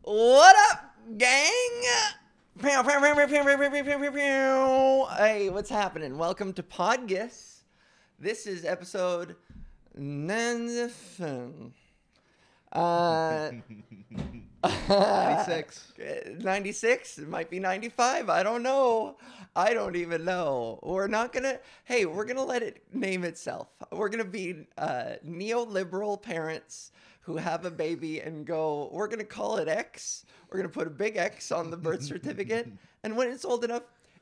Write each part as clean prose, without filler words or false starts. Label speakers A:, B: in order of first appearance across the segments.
A: What up, gang? Hey, what's happening? Welcome to Podgis. This is episode 97.
B: 96.
A: 96? It might be 95. I don't know. I don't even know. We're gonna let it name itself. We're gonna be neoliberal parents who have a baby and go, we're gonna call it X. We're gonna put a big X on the birth certificate. And when it's old enough,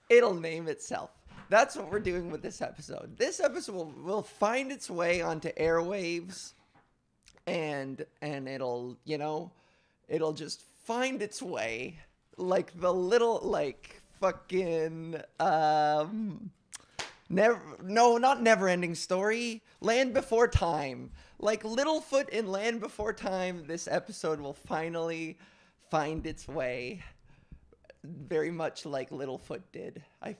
A: it'll name itself. That's what we're doing with this episode. This episode will find its way onto airwaves. And it'll just find its way like the little, like, fucking, not Never Ending Story, Land Before Time. Like Littlefoot in Land Before Time, this episode will finally find its way. Very much like Littlefoot did, I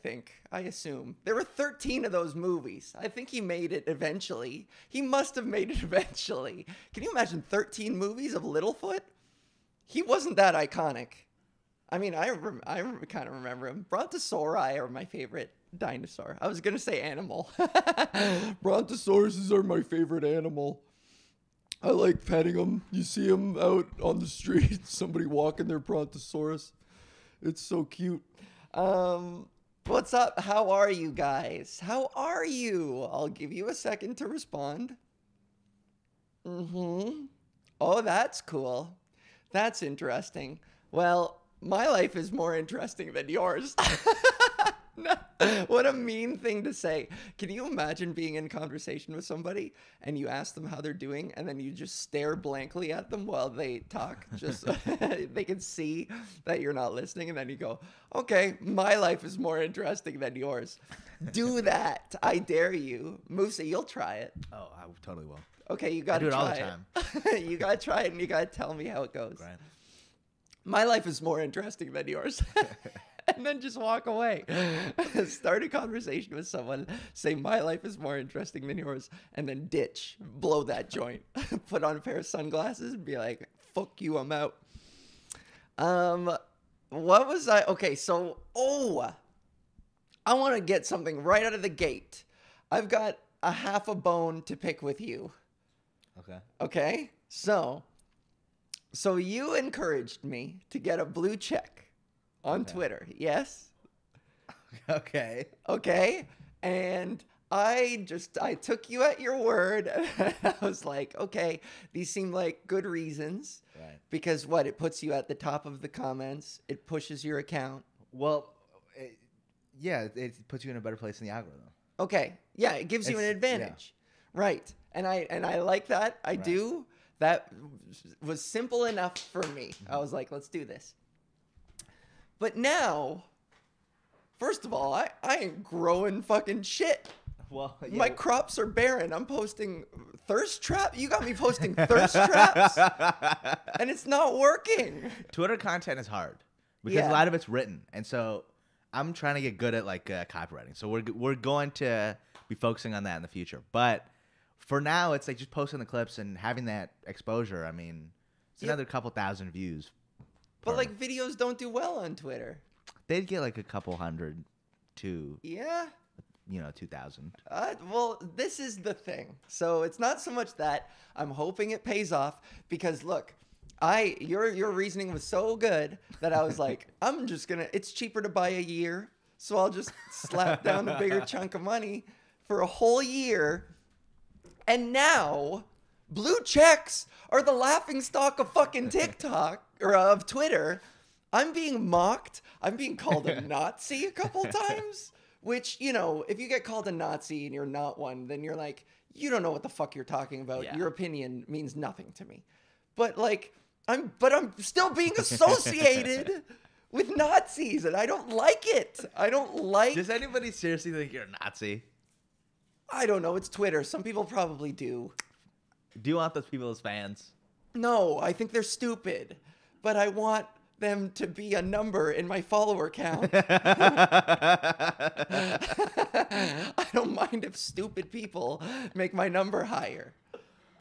A: assume. There were 13 of those movies. I think he made it eventually. He must have made it eventually. Can you imagine 13 movies of Littlefoot? He wasn't that iconic. I mean, I kind of remember him. Brontosauri are my favorite dinosaur. I was going to say animal. Brontosauruses are my favorite animal. I like petting them. You see them out on the street, somebody walking their Brontosaurus. It's so cute. What's up? How are you guys? How are you? I'll give you a second to respond. Oh, that's cool. That's interesting. Well, my life is more interesting than yours. No, what a mean thing to say. Can you imagine being in conversation with somebody and you ask them how they're doing and then you just stare blankly at them while they talk? Just they can see that you're not listening, and then you go, okay, my life is more interesting than yours. Do that. I dare you. Musa, you'll try it.
B: Oh, I totally will.
A: Okay, you got to try it.
B: I do it all the
A: time. You got to try it, and you got to tell me how it goes.
B: Right.
A: My life is more interesting than yours. And then just walk away. Start a conversation with someone, say my life is more interesting than yours, and then ditch, blow that joint. Put on a pair of sunglasses and be like, fuck you, I'm out. What was I? Okay, so, I want to get something right out of the gate. I've got a half a bone to pick with you. Okay? So you encouraged me to get a blue check on Twitter, yes?
B: Okay.
A: And I took you at your word. I was like, okay, these seem like good reasons.
B: Right.
A: Because it puts you at the top of the comments. It pushes your account.
B: Well, it puts you in a better place in the algorithm.
A: Okay. Yeah, it gives you an advantage. Yeah. Right. And I like that. I do. That was simple enough for me. I was like, let's do this. But now, first of all, I ain't growing fucking shit.
B: Well, yeah.
A: My crops are barren. I'm posting thirst trap. You got me posting thirst traps, and it's not working.
B: Twitter content is hard because a lot of it's written, and so I'm trying to get good at copywriting. So we're going to be focusing on that in the future. But for now, it's like just posting the clips and having that exposure. I mean, it's another couple thousand views.
A: But videos don't do well on Twitter.
B: They'd get a couple hundred to 2,000.
A: Well, this is the thing. So it's not so much that. I'm hoping it pays off because look, your reasoning was so good that I was like, it's cheaper to buy a year, so I'll just slap down a bigger chunk of money for a whole year. And now blue checks are the laughingstock of fucking TikTok or of Twitter. I'm being mocked. I'm being called a Nazi a couple times, which, if you get called a Nazi and you're not one, then you're like, you don't know what the fuck you're talking about. Yeah. Your opinion means nothing to me. But I'm still being associated with Nazis, and I don't like it.
B: Does anybody seriously think you're a Nazi?
A: I don't know. It's Twitter. Some people probably do.
B: Do you want those people as fans?
A: No, I think they're stupid. But I want them to be a number in my follower count. I don't mind if stupid people make my number higher.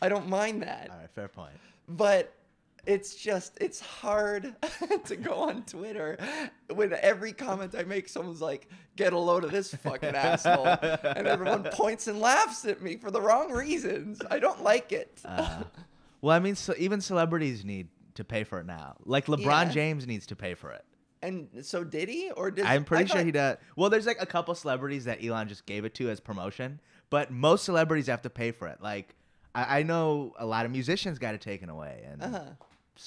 A: I don't mind that.
B: All right, fair point.
A: But it's hard to go on Twitter when every comment I make, someone's like, get a load of this fucking asshole. And everyone points and laughs at me for the wrong reasons. I don't like it.
B: Well, I mean, so even celebrities need to pay for it now. Like LeBron James needs to pay for it.
A: And so did he? Or did
B: I'm pretty sure he does. Well, there's like a couple celebrities that Elon just gave it to as promotion, but most celebrities have to pay for it. Like I know a lot of musicians got it taken away, and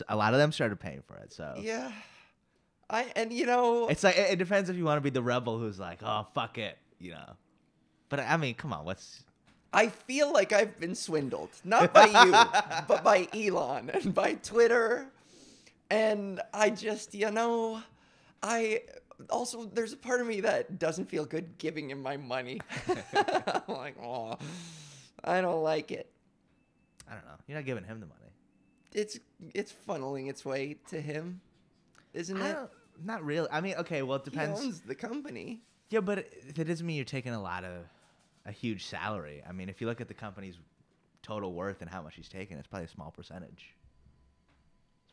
B: a lot of them started paying for it. So
A: yeah, it's
B: like it depends if you want to be the rebel who's like, oh fuck it, But I mean, come on,
A: I feel like I've been swindled, not by you, but by Elon and by Twitter, and I just also, there's a part of me that doesn't feel good giving him my money. I'm like, oh, I don't like it.
B: I don't know. You're not giving him the money.
A: It's funneling its way to him, isn't it?
B: Not really. I mean, okay, well, it depends.
A: He owns the company.
B: Yeah, but that doesn't mean you're taking a huge salary. I mean, if you look at the company's total worth and how much he's taking, it's probably a small percentage.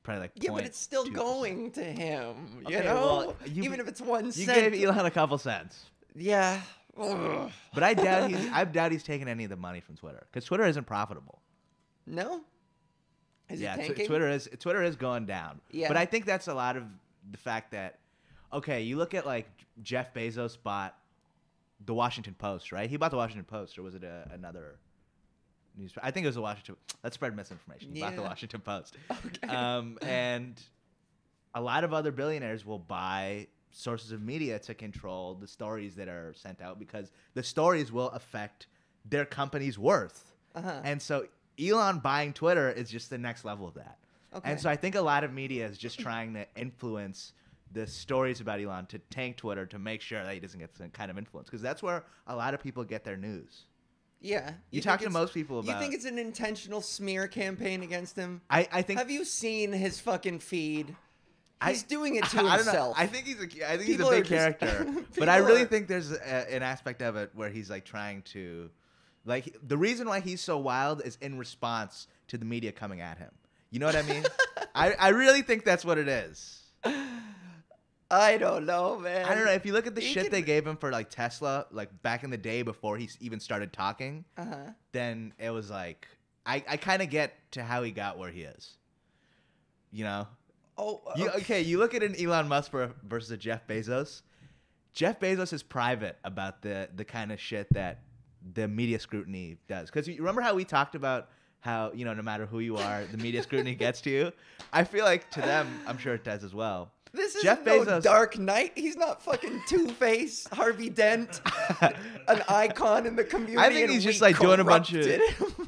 B: Probably like
A: but it's still
B: 2%.
A: Going to him,
B: okay, well,
A: even if it's 1
B: you
A: cent.
B: You gave Elon a couple cents.
A: Yeah.
B: But I doubt he's taking any of the money from Twitter because Twitter isn't profitable.
A: No. Is it tanking?
B: Twitter is going down.
A: Yeah.
B: But I think that's a lot of the fact that, okay, you look at like Jeff Bezos bought the Washington Post, right? He bought the Washington Post, or was it another? I think it was the Washington. Let's spread misinformation. About the Washington Post.
A: Okay.
B: And a lot of other billionaires will buy sources of media to control the stories that are sent out because the stories will affect their company's worth. And so Elon buying Twitter is just the next level of that. Okay. And so I think a lot of media is just trying to influence the stories about Elon to tank Twitter to make sure that he doesn't get some kind of influence because that's where a lot of people get their news.
A: Yeah.
B: You talk to most people about...
A: You think it's an intentional smear campaign against him?
B: I think...
A: Have you seen his fucking feed? He's doing it to himself.
B: I don't know. I think he's a big character. But I really think there's an aspect of it where he's like trying to... Like, the reason why he's so wild is in response to the media coming at him. You know what I mean? I really think that's what it is.
A: I don't know, man.
B: I don't know. If you look at the shit they gave him for like Tesla, like back in the day before he even started talking, then it was like I kind of get to how he got where he is. You know?
A: Oh, okay.
B: You look at an Elon Musk versus a Jeff Bezos. Jeff Bezos is private about the kind of shit that the media scrutiny does. Because you remember how we talked about how, no matter who you are, the media scrutiny gets to you? I feel like to them, I'm sure it does as well.
A: This is no Dark Knight. He's not fucking Two-Face, Harvey Dent, an icon in the community.
B: I think he's just like doing a bunch of.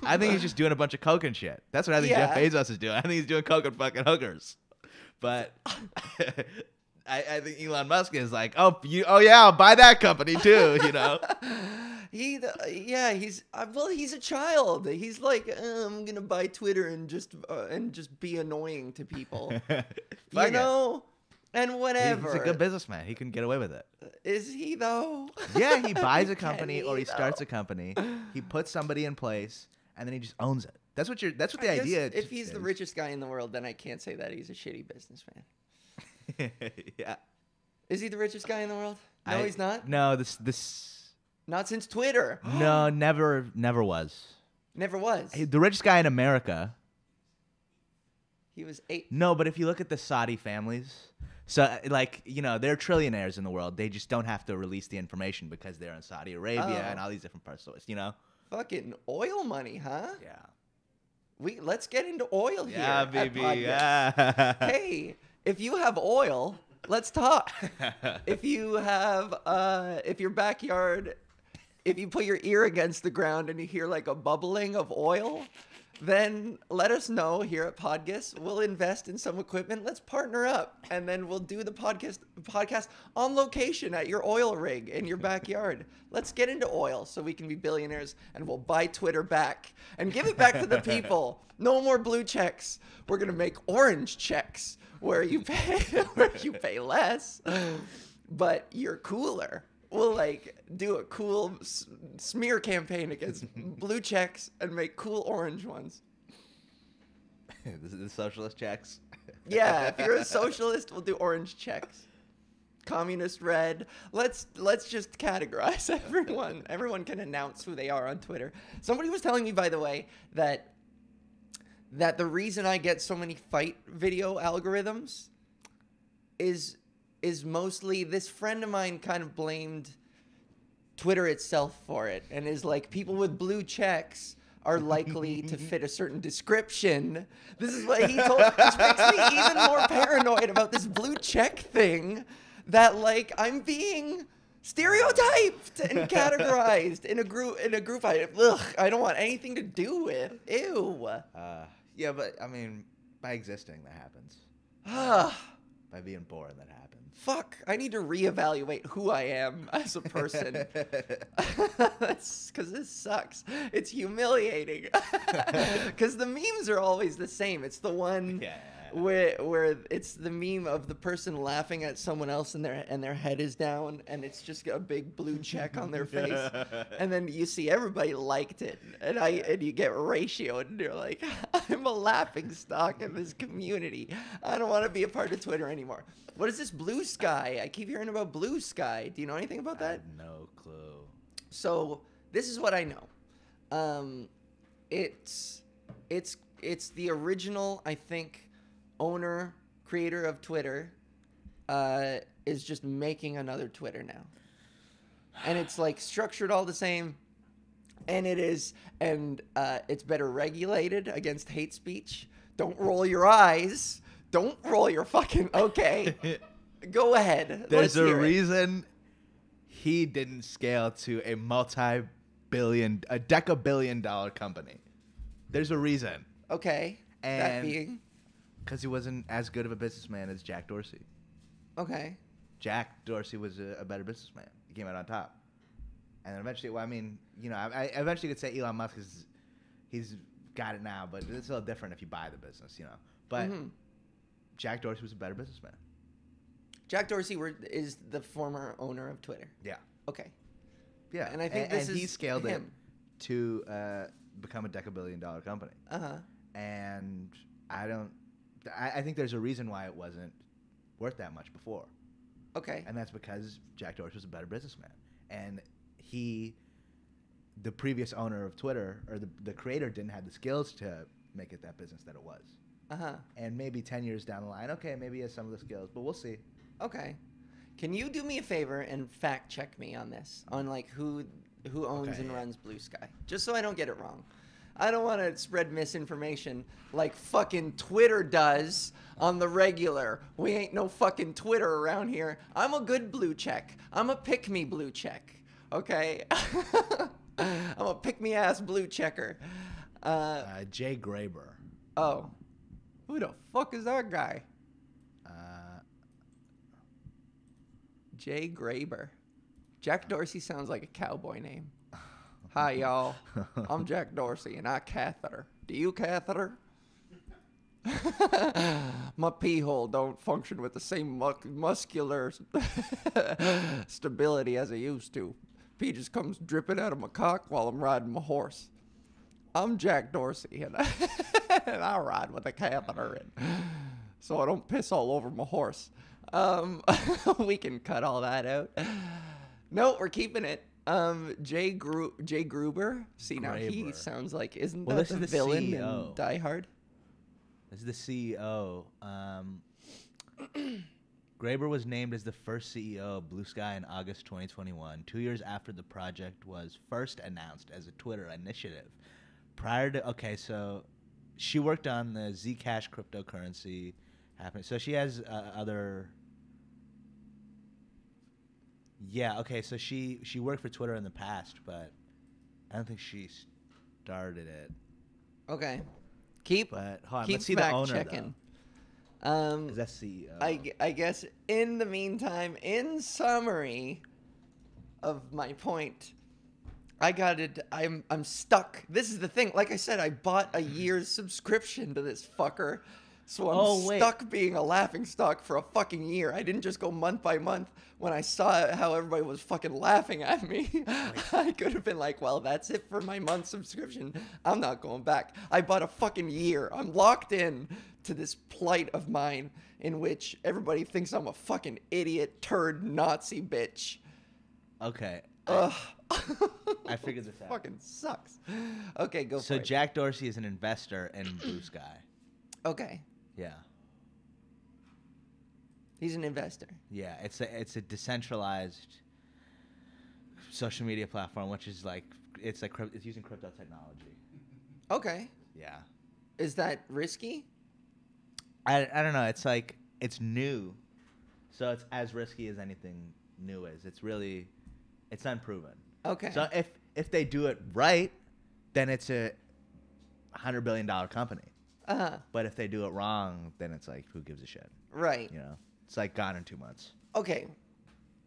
B: I think he's just doing a bunch of coke and shit. That's what I think Jeff Bezos is doing. I think he's doing coke and fucking hookers. But I think Elon Musk is like, I'll buy that company too.
A: He's a child. He's like, I'm gonna buy Twitter and just be annoying to people. And whatever.
B: He's a good businessman. He can get away with it.
A: Is he though?
B: Yeah, he buys a company or he starts a company. He puts somebody in place and then he just owns it. That's what the idea is.
A: If he's the richest guy in the world, then I can't say that he's a shitty businessman.
B: Yeah.
A: Is he the richest guy in the world? No, he's not.
B: No, this.
A: Not since Twitter.
B: No, never was.
A: Never was.
B: The richest guy in America.
A: He was 8.
B: No, but if you look at the Saudi families, so like they're trillionaires in the world. They just don't have to release the information because they're in Saudi Arabia and all these different parts of it.
A: Fucking oil money, huh?
B: Yeah.
A: Let's get into oil here.
B: Yeah, baby. Yeah.
A: Hey, if you have oil, let's talk. If you have, if your backyard, if you put your ear against the ground and you hear like a bubbling of oil, then let us know here at Podgis. We'll invest in some equipment. Let's partner up, and then we'll do the podcast on location at your oil rig in your backyard. Let's get into oil so we can be billionaires, and we'll buy Twitter back and give it back to the people. No more blue checks. We're gonna make orange checks where you pay less, but you're cooler. We'll do a cool smear campaign against blue checks and make cool orange ones.
B: The socialist checks.
A: Yeah, if you're a socialist, we'll do orange checks. Communist red. Let's just categorize everyone. Everyone can announce who they are on Twitter. Somebody was telling me, by the way, that the reason I get so many fight video algorithms is mostly this friend of mine kind of blamed Twitter itself for it, and is like, people with blue checks are likely to fit a certain description. This is what he told, which makes me even more paranoid about this blue check thing, that like I'm being stereotyped and categorized in a group I don't want anything to do with. Ew.
B: Yeah, but I mean, by existing, that happens. By being born, that happens.
A: Fuck, I need to reevaluate who I am as a person. Because this sucks. It's humiliating. Because the memes are always the same. It's the one where it's the meme of the person laughing at someone else and their head is down, and it's just a big blue check on their face. And then you see everybody liked it, and you get ratioed, and you're like, I'm a laughing stock in this community. I don't want to be a part of Twitter anymore. What is this Blue Sky? I keep hearing about Blue Sky. Do you know anything about that?
B: I have no clue.
A: So this is what I know. It's the original, I think, creator of Twitter is just making another Twitter now. And it's like structured all the same. And it's better regulated against hate speech. Don't roll your eyes. Don't roll your fucking... Okay. Go ahead.
B: There's a reason he didn't scale to a deca-billion-dollar company. There's a reason.
A: Okay.
B: And
A: that being?
B: Because he wasn't as good of a businessman as Jack Dorsey.
A: Okay.
B: Jack Dorsey was a better businessman. He came out on top. And then eventually, well, I mean, you know, I eventually could say Elon Musk he's got it now, but it's a little different if you buy the business, you know. But Jack Dorsey was a better businessman.
A: Jack Dorsey is the former owner of Twitter.
B: Yeah.
A: Okay.
B: Yeah.
A: And I think
B: he scaled
A: him.
B: it to become a deca-billion-dollar company.
A: Uh-huh.
B: And I think there's a reason why it wasn't worth that much before.
A: Okay.
B: And that's because Jack Dorsey was a better businessman. And the previous owner of Twitter, or the creator, didn't have the skills to make it that business that it was.
A: Uh-huh.
B: And maybe 10 years down the line, okay, maybe he has some of the skills, but we'll see.
A: Okay. Can you do me a favor and fact check me on this? On like who owns and runs Blue Sky? Just so I don't get it wrong. I don't want to spread misinformation like fucking Twitter does on the regular. We ain't no fucking Twitter around here. I'm a good blue check. I'm a pick-me blue check. Okay? I'm a pick-me-ass blue checker.
B: Jay Graber.
A: Oh. Who the fuck is that guy? Jay Graber. Jack Dorsey sounds like a cowboy name. Hi, y'all. I'm Jack Dorsey, and I catheter. Do you catheter? My pee hole don't function with the same muscular stability as it used to. Pee just comes dripping out of my cock while I'm riding my horse. I'm Jack Dorsey, and I ride with a catheter in, so I don't piss all over my horse. We can cut all that out. No, we're keeping it. Jay Gruber. See, now he sounds like, isn't that the villain in Die Hard?
B: This is the CEO. Graber was named as the first CEO of Blue Sky in August 2021, 2 years after the project was first announced as a Twitter initiative. So she worked on the Zcash cryptocurrency happening. So she has other... Yeah, okay, so she worked for Twitter in the past, but I don't think she started it.
A: Okay.
B: But hold on, let's see the owner,
A: checking.
B: Is that CEO?
A: I guess in the meantime, in summary of my point, I'm stuck. This is the thing. Like I said, I bought a year's subscription to this fucker So I'm stuck being a laughing stock for a fucking year. I didn't just go month by month when I saw how everybody was fucking laughing at me. I could have been like, well, that's it for my month subscription. I'm not going back. I bought a fucking year. I'm locked in to this plight of mine in which everybody thinks I'm a fucking idiot, turd, Nazi bitch.
B: Okay.
A: Ugh.
B: I figured this out.
A: Fucking sucks. Okay, go for it.
B: So Jack Dorsey is an investor in Blue Sky.
A: Okay.
B: Yeah.
A: He's an investor.
B: Yeah, it's a decentralized social media platform, which is like it's using crypto technology.
A: Okay.
B: Yeah.
A: Is that risky?
B: I don't know. It's like it's new, so it's as risky as anything new is. It's unproven.
A: Okay.
B: So if they do it right, then it's a $100 billion company. But if they do it wrong, then it's like, who gives a shit?
A: Right.
B: You know, it's like gone in 2 months.
A: Okay.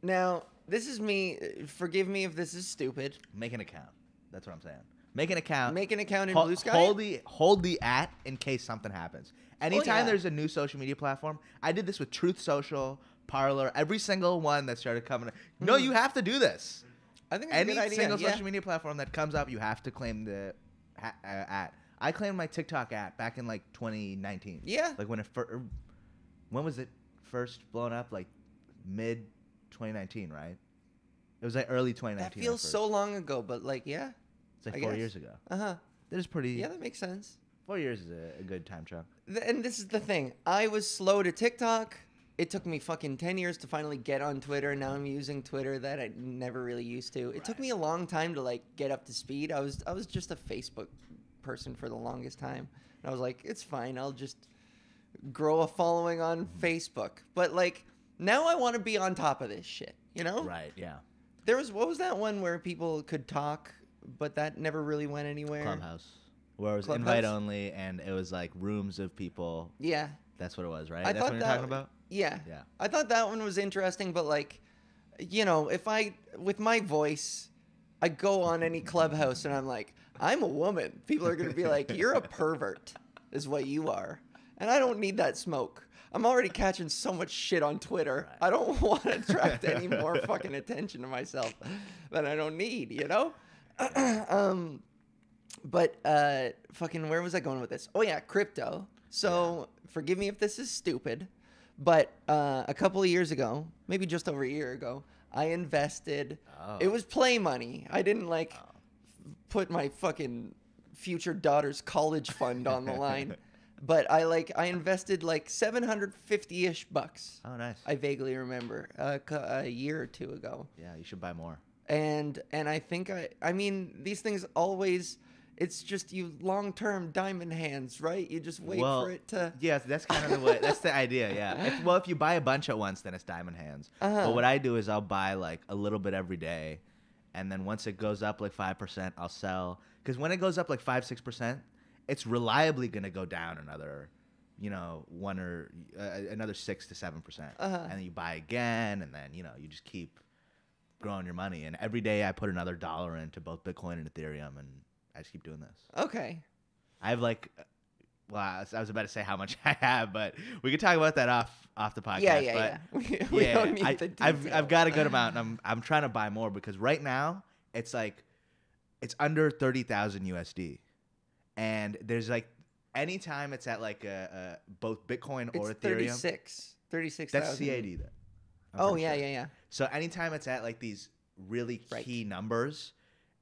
A: Now, this is me. Forgive me if this is stupid.
B: Make an account. That's what I'm saying. Make an account.
A: Make an account in Blue Sky?
B: Hold the @ in case something happens. Anytime there's a new social media platform, I did this with Truth Social, Parler, every single one that started coming. No, you have to do this.
A: I think it's a good idea.
B: Any single social media platform that comes up, you have to claim the @ I claimed my TikTok @ back in like 2019.
A: Yeah.
B: Like when was it first blown up? Like mid 2019, right? It was like early 2019.
A: That feels so long ago, but like, yeah.
B: It's like 4 years ago.
A: That
B: is pretty.
A: Yeah, that makes sense.
B: 4 years is a good time chunk.
A: And this is the thing. I was slow to TikTok. It took me fucking 10 years to finally get on Twitter. Now I'm using Twitter that I never really used to. It took me a long time to like get up to speed. I was just a Facebook person for the longest time. And I was like, it's fine. I'll just grow a following on Facebook. But like now I want to be on top of this shit, you know?
B: Right, yeah.
A: What was that one where people could talk, but that never really went anywhere?
B: Clubhouse. Where it was invite only and it was like rooms of people.
A: Yeah.
B: That's what it was, right? That's what you're talking about?
A: Yeah.
B: Yeah.
A: I thought that one was interesting, but like, you know, with my voice, I go on any Clubhouse and I'm like, I'm a woman. People are going to be like, you're a pervert is what you are. And I don't need that smoke. I'm already catching so much shit on Twitter. Right. I don't want to attract any more fucking attention to myself that I don't need, you know? But fucking, where was I going with this? Oh, yeah, crypto. So forgive me if this is stupid, but a couple of years ago, maybe just over a year ago, I invested. It was play money. I didn't like put my fucking future daughter's college fund on the line. But I invested like $750-ish bucks.
B: Oh, nice.
A: I vaguely remember a year or two ago.
B: Yeah, you should buy more.
A: And I think I mean these things always. It's just you long-term diamond hands, right? You just wait for it to.
B: Yeah, that's kind of the way. That's the idea. Yeah. If you buy a bunch at once, then it's diamond hands. But what I do is I'll buy like a little bit every day, and then once it goes up like 5%, I'll sell. Because when it goes up like 5-6%, it's reliably gonna go down another, another 6 to 7%, and then you buy again, and then you just keep growing your money. And every day I put another $1 into both Bitcoin and Ethereum, and I just keep doing this. Okay. I have like, I was about to say how much I have, but we could talk about that off the podcast.
A: Yeah. We don't need the detail.
B: I've got a good amount, and I'm trying to buy more because right now it's like it's under 30,000 USD, and there's like anytime it's at like both Bitcoin or Ethereum.
A: 36,000.
B: That's CAD then.
A: Oh yeah.
B: So anytime it's at like these really key numbers,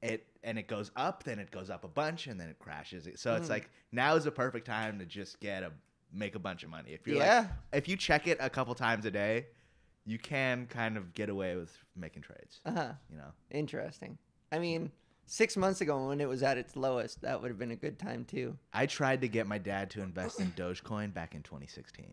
B: it goes up, then it goes up a bunch, and then it crashes. So it's like now is the perfect time to just make a bunch of money. If you're if you check it a couple times a day, you can kind of get away with making trades.
A: Interesting. I mean, 6 months ago when it was at its lowest, that would have been a good time too.
B: I tried to get my dad to invest in Dogecoin back in 2016.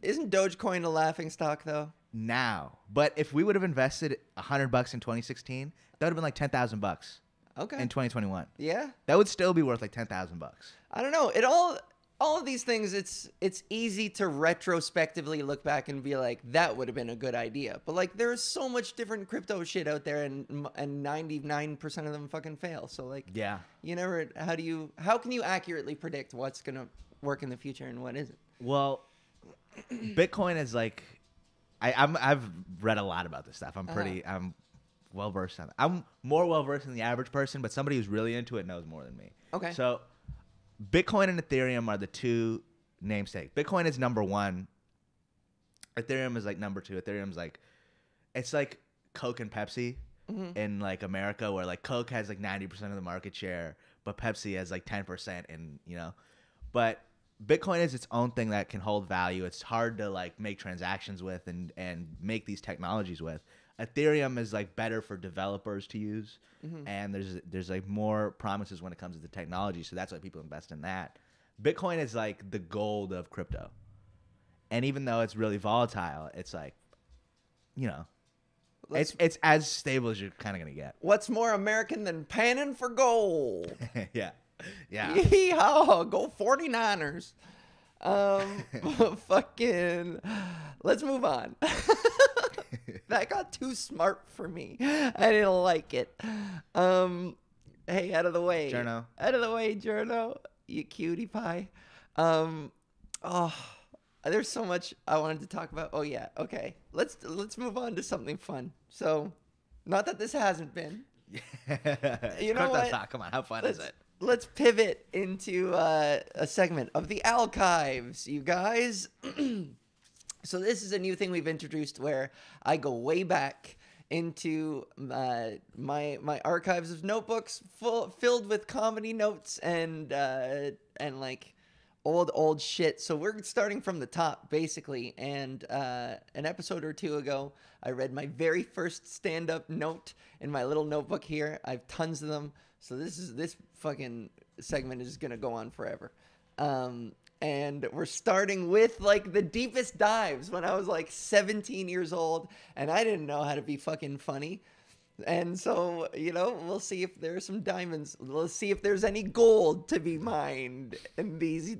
A: Isn't Dogecoin a laughing stock though?
B: Now, but if we would have invested $100 in 2016, that would have been like $10,000. Okay. In 2021. Yeah. That would still be worth like $10,000.
A: I don't know. All of these things, it's easy to retrospectively look back and be like, that would have been a good idea. But like, there's so much different crypto shit out there, and 99% of them fucking fail. So like, you never. How can you accurately predict what's gonna work in the future and what isn't?
B: Well, Bitcoin is like, I've read a lot about this stuff. I'm well versed on it. I'm more well versed than the average person, but somebody who's really into it knows more than me.
A: Okay.
B: So Bitcoin and Ethereum are the two namesake. Bitcoin is number one. Ethereum is like number two. Ethereum's like, it's like Coke and Pepsi in like America, where like Coke has like 90% of the market share, but Pepsi has like 10%, and but Bitcoin is its own thing that can hold value. It's hard to like make transactions with and make these technologies with. Ethereum is like better for developers to use, and there's like more promises when it comes to the technology, so that's why people invest in that. Bitcoin is like the gold of crypto, and even though it's really volatile, it's like, it's as stable as you're kind of gonna get.
A: What's more American than panning for gold?
B: Yeah.
A: Yeehaw, go 49ers. Fucking, let's move on. That got too smart for me. I didn't like it. Hey, out of the way.
B: Journo.
A: Out of the way, Journo. You cutie pie. There's so much I wanted to talk about. Oh yeah, okay. Let's move on to something fun. So, not that this hasn't been.
B: You know what? Talk. Come on, how fun is it?
A: Let's pivot into a segment of the archives, you guys. So this is a new thing we've introduced where I go way back into my archives of notebooks filled with comedy notes and like old shit. So we're starting from the top basically. And an episode or two ago, I read my very first stand-up note in my little notebook here. I have tons of them. So this fucking segment is gonna go on forever. And we're starting with like the deepest dives when I was like 17 years old and I didn't know how to be fucking funny. And so, we'll see if there's some diamonds. Let's see if there's any gold to be mined in these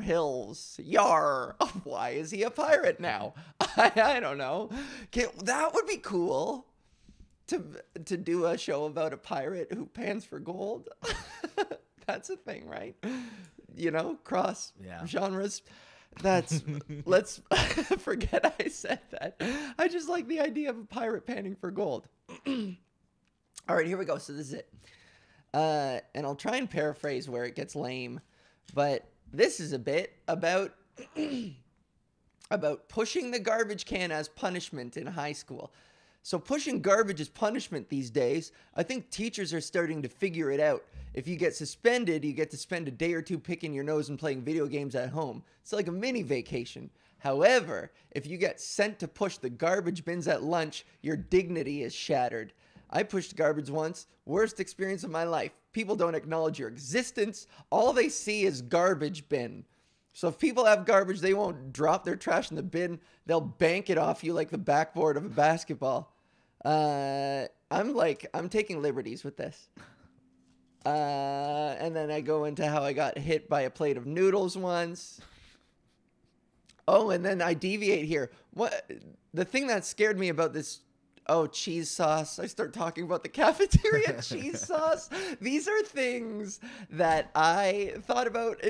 A: hills. Yar. Why is he a pirate now? I don't know. That would be cool to do a show about a pirate who pans for gold. That's a thing, right? Cross genres. Let's forget I said that. I just like the idea of a pirate panning for gold. All right, here we go. So this is it. And I'll try and paraphrase where it gets lame, but this is a bit about pushing the garbage can as punishment in high school. So pushing garbage as punishment these days, I think teachers are starting to figure it out. If you get suspended, you get to spend a day or two picking your nose and playing video games at home. It's like a mini vacation. However, if you get sent to push the garbage bins at lunch, your dignity is shattered. I pushed garbage once. Worst experience of my life. People don't acknowledge your existence. All they see is garbage bin. So if people have garbage, they won't drop their trash in the bin. They'll bank it off you like the backboard of a basketball. I'm taking liberties with this. And then I go into how I got hit by a plate of noodles once. Oh, and then I deviate here. What the thing that scared me about this? Oh, cheese sauce. I start talking about the cafeteria cheese sauce. These are things that I thought about.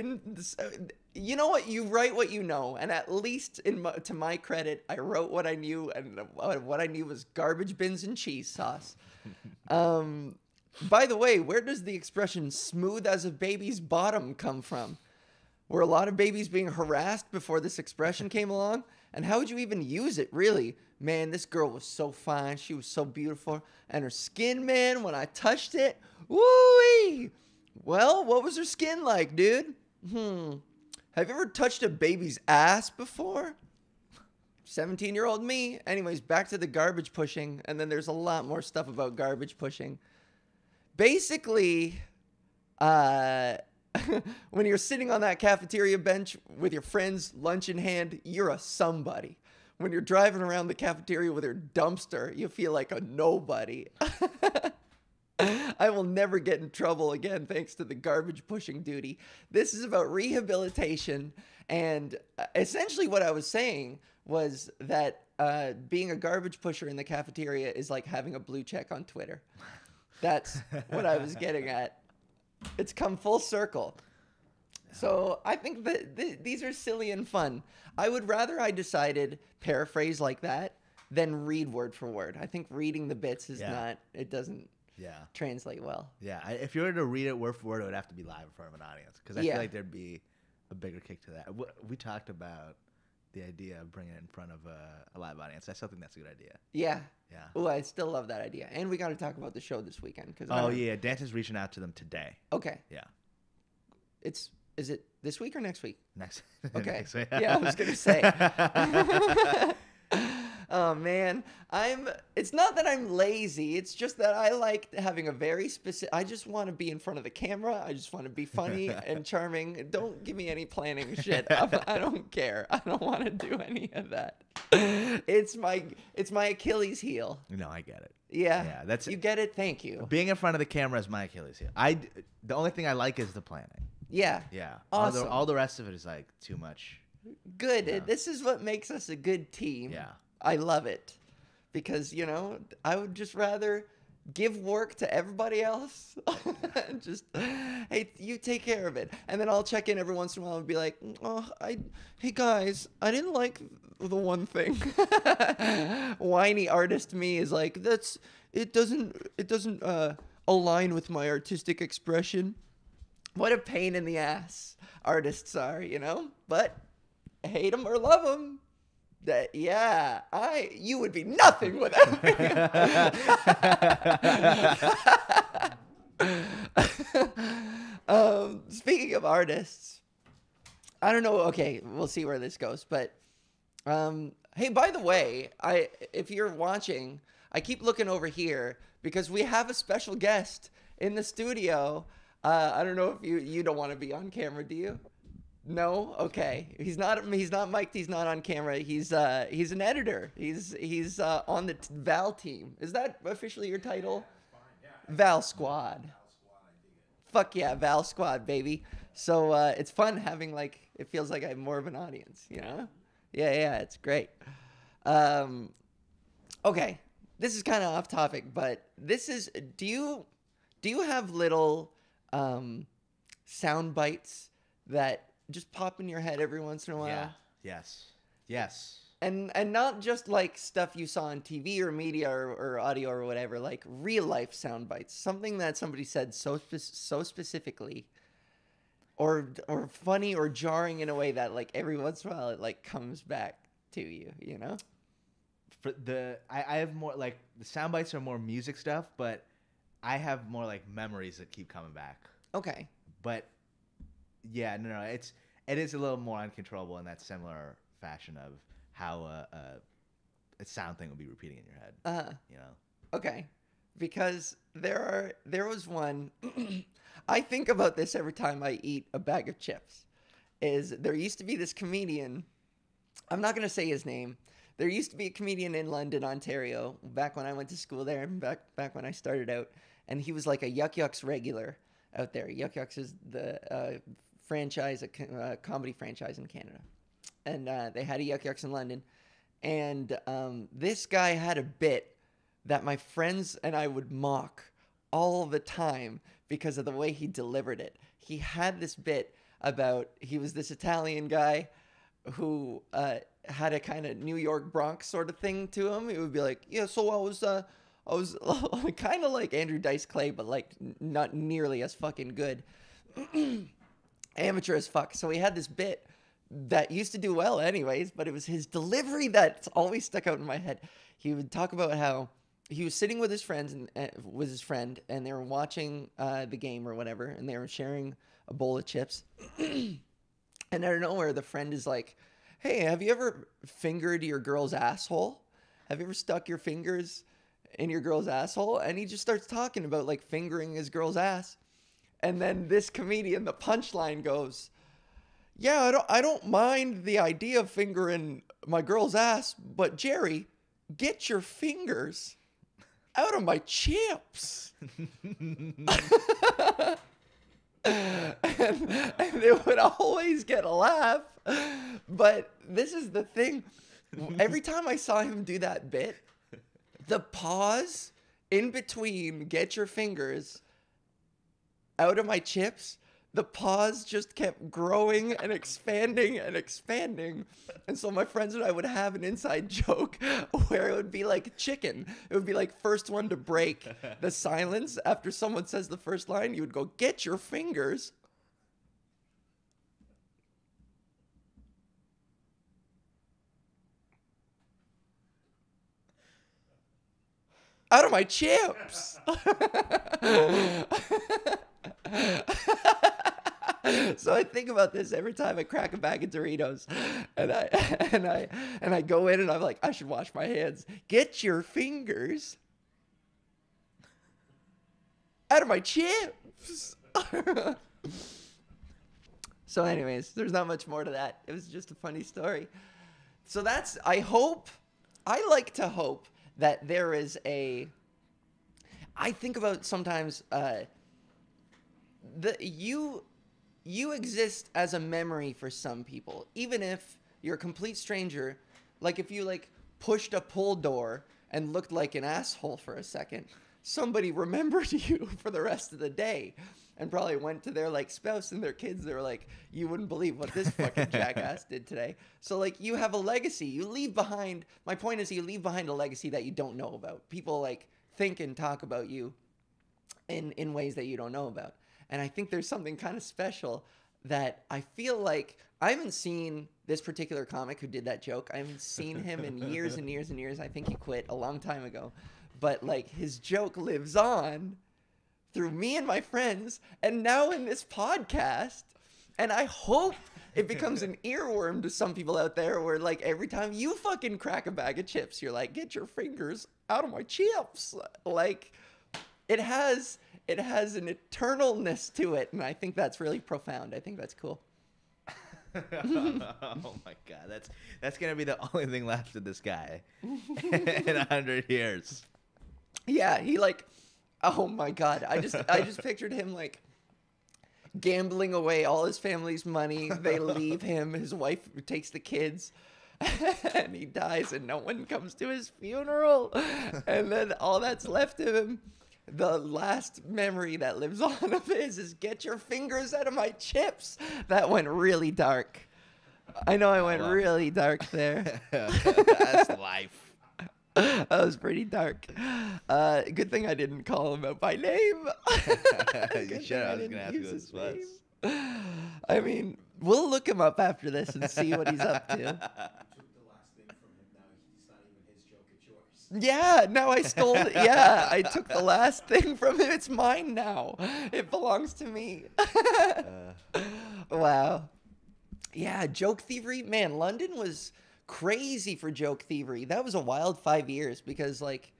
A: You know what? You write what you know. And at least to my credit, I wrote what I knew. And what I knew was garbage bins and cheese sauce. By the way, where does the expression smooth as a baby's bottom come from? Were a lot of babies being harassed before this expression came along? And how would you even use it, really? Man, this girl was so fine. She was so beautiful. And her skin, man, when I touched it, woo-wee! Well, what was her skin like, dude? Have you ever touched a baby's ass before? 17-year-old me. Anyways, back to the garbage pushing. And then there's a lot more stuff about garbage pushing. Basically, when you're sitting on that cafeteria bench with your friends, lunch in hand, you're a somebody. When you're driving around the cafeteria with your dumpster, you feel like a nobody. I will never get in trouble again thanks to the garbage pushing duty. This is about rehabilitation. And essentially what I was saying was that being a garbage pusher in the cafeteria is like having a blue check on Twitter. That's what I was getting at. It's come full circle. So I think that these are silly and fun. I would rather I decided paraphrase like that than read word for word. I think reading the bits is not, it doesn't translate well.
B: Yeah. If you were to read it word for word, it would have to be live in front of an audience because I feel like there'd be a bigger kick to that. We talked about the idea of bringing it in front of a live audience. I still think that's a good idea.
A: Yeah.
B: Yeah.
A: Oh, I still love that idea. And we got to talk about the show this weekend.
B: Dante's reaching out to them today.
A: Okay.
B: Yeah.
A: Is it this week or next week?
B: Next.
A: Okay.
B: Next week.
A: Yeah, I was going to say. Oh man, it's not that I'm lazy. It's just that I like having a very specific, I just want to be in front of the camera. I just want to be funny and charming. Don't give me any planning shit. I don't care. I don't want to do any of that. It's my Achilles heel.
B: No, I get it.
A: Yeah. You get it. Thank you.
B: Being in front of the camera is my Achilles heel. The only thing I like is the planning.
A: Yeah.
B: Yeah.
A: Awesome.
B: All the rest of it is like too much.
A: Good. Yeah. This is what makes us a good team.
B: Yeah.
A: I love it because, I would just rather give work to everybody else. Just, hey, you take care of it. And then I'll check in every once in a while and be like, hey guys, I didn't like the one thing. Whiny artist me is like, it doesn't align with my artistic expression. What a pain in the ass artists are, but hate them or love them. You would be nothing without me. Speaking of artists, I don't know. Okay, we'll see where this goes. But hey, by the way, if you're watching, I keep looking over here because we have a special guest in the studio. I don't know if you don't want to be on camera, do you? No, okay. He's not mic'd. He's not on camera. He's an editor. He's on the Val team. Is that officially your title?
C: Yeah, fine. Yeah.
A: Val Squad.
C: Val Squad, I dig it.
A: Fuck yeah, Val Squad, baby. So it's fun having it feels like I have more of an audience, Yeah, it's great. Okay, this is kind of off topic, but do you have little sound bites that just pop in your head every once in a while?
B: Yeah. Yes.
A: And not just like stuff you saw on TV or media or audio or whatever, like real life sound bites, something that somebody said so specifically, or funny or jarring in a way that like every once in a while it comes back to you,
B: For I have more like the sound bites are more music stuff, but I have more like memories that keep coming back.
A: Okay.
B: But yeah, no, it is a little more uncontrollable in that similar fashion of how a sound thing will be repeating in your head.
A: Okay, because there was one. I think about this every time I eat a bag of chips. There used to be this comedian. I'm not gonna say his name. There used to be a comedian in London, Ontario, back when I went to school there, and back when I started out, and he was like a Yuck Yucks regular out there. Yuck Yucks is the franchise, a comedy franchise in Canada. And they had a Yuck Yucks in London. And this guy had a bit that my friends and I would mock all the time because of the way he delivered it. He had this bit about, he was this Italian guy who had a kind of New York Bronx sort of thing to him. It would be like, yeah, so I was kind of like Andrew Dice Clay, but like not nearly as fucking good. Amateur as fuck. So he had this bit that used to do well anyways, but it was his delivery that's always stuck out in my head. He would talk about how he was sitting with his friends and and they were watching the game or whatever, and they were sharing a bowl of chips. And out of nowhere, the friend is like, "Hey, have you ever fingered your girl's asshole? Have you ever stuck your fingers in your girl's asshole?" And he just starts talking about like fingering his girl's ass. And then this comedian, the punchline goes, "Yeah, I don't mind the idea of fingering my girl's ass, but Jerry, get your fingers out of my chips." and they would always get a laugh. But this is the thing. Every time I saw him do that bit, the pause in between "get your fingers out of my chips" the pause just kept growing and expanding and expanding. And so my friends and I would have an inside joke where it would be like chicken. It would be like first one to break the silence. After someone says the first line, you would go, "Get your fingers." Out of my chips. So I think about this every time I crack a bag of Doritos, and I go in and I'm like, I should wash my hands. Get your fingers out of my chips. So anyways, there's not much more to that. It was just a funny story. So that's, I like to hope that there is I think about sometimes you exist as a memory for some people, even if you're a complete stranger. Like if you like pushed a pull door and looked like an asshole for a second, somebody remembered you for the rest of the day and probably went to their like spouse and their kids. They were like, "You wouldn't believe what this fucking jackass did today." So like you have a legacy. You leave behind, my point is you leave behind a legacy that you don't know about. People like think and talk about you in ways that you don't know about. And I think there's something kind of special that I feel like I haven't seen this particular comic who did that joke. I haven't seen him in years and years and years. I think he quit a long time ago. But like his joke lives on through me and my friends and now in this podcast. And I hope it becomes an earworm to some people out there where like every time you fucking crack a bag of chips, you're like, "Get your fingers out of my chips." Like it has an eternalness to it, and I think that's really profound. I think that's cool.
B: Oh my god, that's gonna be the only thing left of this guy in 100 years.
A: Yeah, he like, oh my god, I just pictured him like gambling away all his family's money. They leave him. His wife takes the kids. And he dies, and no one comes to his funeral. And then all that's left of him, the last memory that lives on of his is "Get your fingers out of my chips." That went really dark. I know I went really dark there.
B: That's life.
A: That was pretty dark. Good thing I didn't call him out by name.
B: You should. I was gonna ask you what this was.
A: I mean, we'll look him up after this and see what he's up to.
C: You took the last thing from him. Now it's not even his joke, it's yours.
A: Yeah, now I stole it. Yeah, I took the last thing from him. It's mine now. It belongs to me. Wow. Yeah, joke thievery. Man, London was crazy for joke thievery. That was a wild 5 years because, like,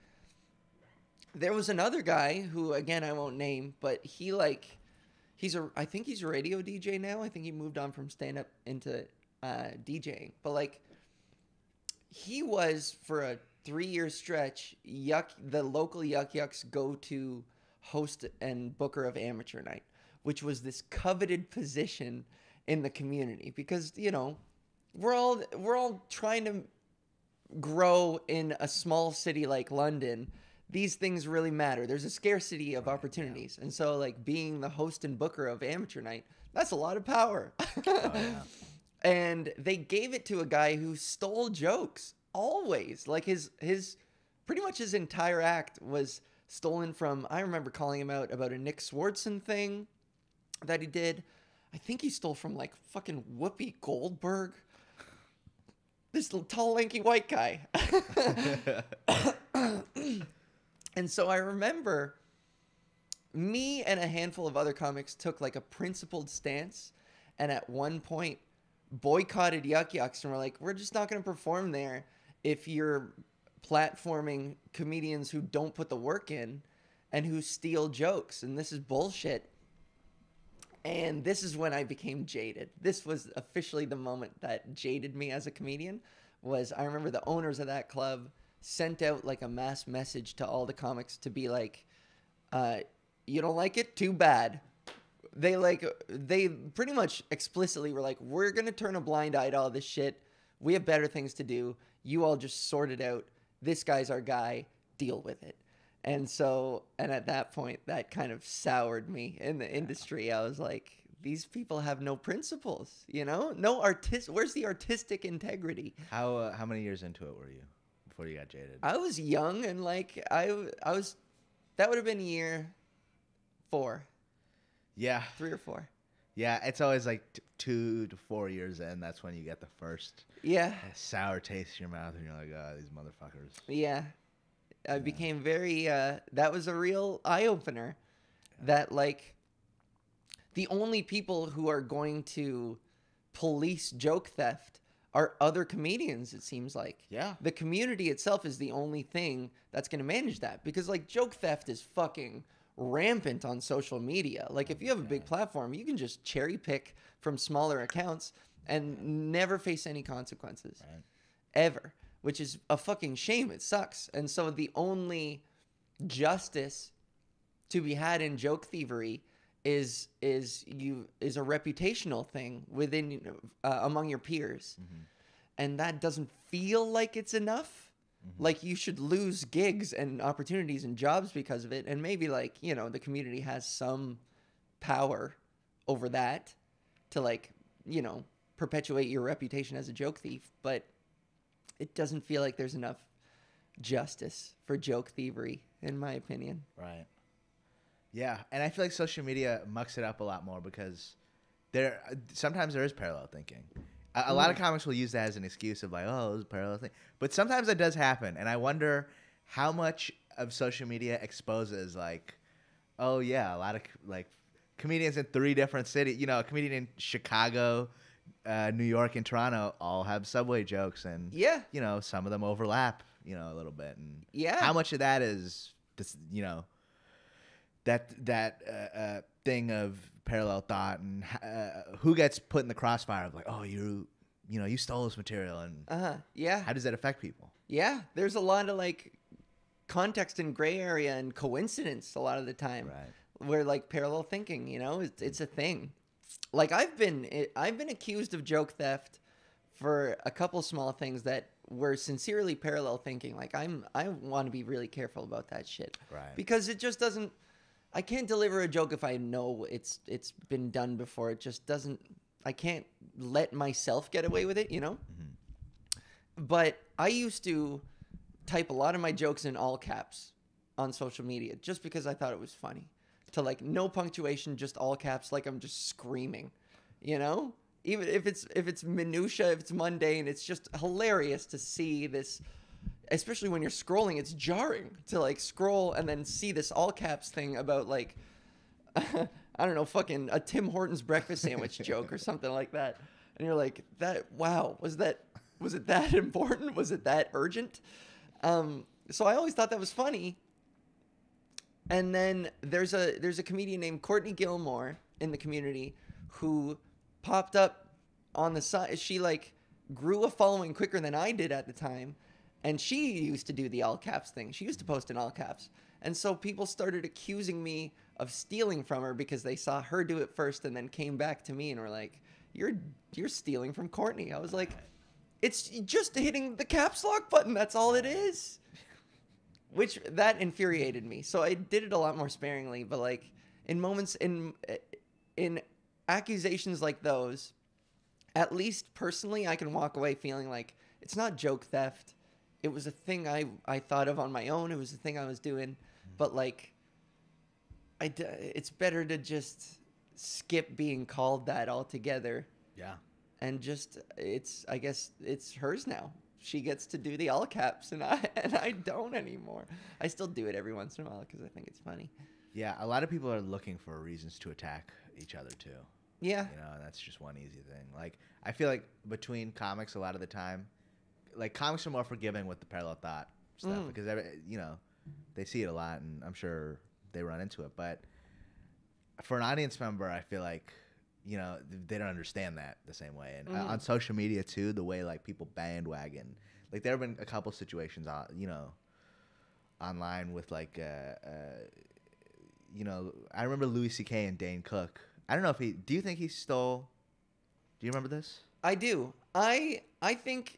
A: there was another guy who, again, I won't name, but he, like, I think he's a radio DJ now. I think he moved on from stand-up into DJing. But, like, he was, for a 3-year stretch, the local Yuck Yucks go-to host and booker of amateur night, which was this coveted position in the community because, you know, we're all trying to grow in a small city like London. These things really matter. There's a scarcity of opportunities. And so, like, being the host and booker of amateur night, that's a lot of power. Oh, yeah. And they gave it to a guy who stole jokes always. Like, his pretty much his entire act was stolen from, I remember calling him out about a Nick Swardson thing that he did. I think he stole from, like, fucking Whoopi Goldberg. This tall, lanky white guy. And so I remember me and a handful of other comics took like a principled stance and at one point boycotted Yuck Yucks and we're like, we're just not going to perform there if you're platforming comedians who don't put the work in and who steal jokes. And this is bullshit. And this is when I became jaded. This was officially the moment that jaded me as a comedian. I remember the owners of that club sent out like a mass message to all the comics to be like, you don't like it? Too bad. They pretty much explicitly were like, we're going to turn a blind eye to all this shit. We have better things to do. You all just sort it out. This guy's our guy. Deal with it. And at that point, that kind of soured me in the industry. I was like, these people have no principles, no where's the artistic integrity?
B: How many years into it were you before you got jaded?
A: I was young, and like I was, that would have been year 4.
B: Yeah.
A: 3 or 4.
B: Yeah, it's always like 2 to 4 years in. That's when you get the first sour taste in your mouth, and you're like, oh, these motherfuckers.
A: Yeah. I became very, that was a real eye-opener. Yeah. That, like, the only people who are going to police joke theft are other comedians, it seems like.
B: Yeah.
A: The community itself is the only thing that's going to manage that. Because, like, joke theft is fucking rampant on social media. Like, if you have a big platform, you can just cherry pick from smaller accounts and never face any consequences.
B: Right. Ever.
A: Which is a fucking shame. It sucks. And so the only justice to be had in joke thievery is a reputational thing within among your peers. Mm-hmm. And that doesn't feel like it's enough. Mm-hmm. Like, you should lose gigs and opportunities and jobs because of it. And maybe, like, the community has some power over that to, like, perpetuate your reputation as a joke thief. But it doesn't feel like there's enough justice for joke thievery, in my opinion.
B: Right. Yeah, and I feel like social media mucks it up a lot more because sometimes there is parallel thinking. A lot of comics will use that as an excuse of like, oh, it was a parallel thing. But sometimes it does happen, and I wonder how much of social media exposes like, oh yeah, a lot of like comedians in 3 different cities. A comedian in Chicago, New York, and Toronto all have subway jokes, and some of them overlap, a little bit. And how much of that is this, that thing of parallel thought, and who gets put in the crossfire of like, oh, you stole this material, and how does that affect people?
A: Yeah, there's a lot of like context and gray area and coincidence a lot of the time, right? Where like parallel thinking, it's a thing. Like I've been accused of joke theft for a couple small things that were sincerely parallel thinking. Like I want to be really careful about that shit,
B: right?
A: Because it just doesn't. I can't deliver a joke if I know it's been done before. It just doesn't. I can't let myself get away with it, Mm-hmm. But I used to type a lot of my jokes in all caps on social media just because I thought it was funny. To like no punctuation, just all caps, like I'm just screaming, Even if it's minutia, if it's mundane, it's just hilarious to see this. Especially when you're scrolling, it's jarring to like scroll and then see this all caps thing about like, I don't know, fucking a Tim Hortons breakfast sandwich joke or something like that. And you're like, wow, was it that important? Was it that urgent? So I always thought that was funny. And then there's a comedian named Courtney Gilmore in the community who popped up on the side. She like grew a following quicker than I did at the time. And she used to do the all caps thing. She used to post in all caps. And so people started accusing me of stealing from her because they saw her do it first and then came back to me and were like, you're stealing from Courtney. I was like, it's just hitting the caps lock button. That's all it is. Which that infuriated me. So I did it a lot more sparingly. But like in moments, in accusations like those, at least personally, I can walk away feeling like it's not joke theft. It was a thing I thought of on my own. It was a thing I was doing. But, like, it's better to just skip being called that altogether.
B: Yeah.
A: And just, I guess it's hers now. She gets to do the all caps, and I don't anymore. I still do it every once in a while because I think it's funny.
B: Yeah, a lot of people are looking for reasons to attack each other, too.
A: Yeah.
B: And that's just one easy thing. Like, I feel like between comics a lot of the time, like comics are more forgiving with the parallel thought stuff because they see it a lot, and I'm sure they run into it. But for an audience member, I feel like they don't understand that the same way. And on social media too, the way like people bandwagon, like there have been a couple situations online with like I remember Louis C.K. and Dane Cook. I don't know if do you think he stole? Do you remember this?
A: I do. I think.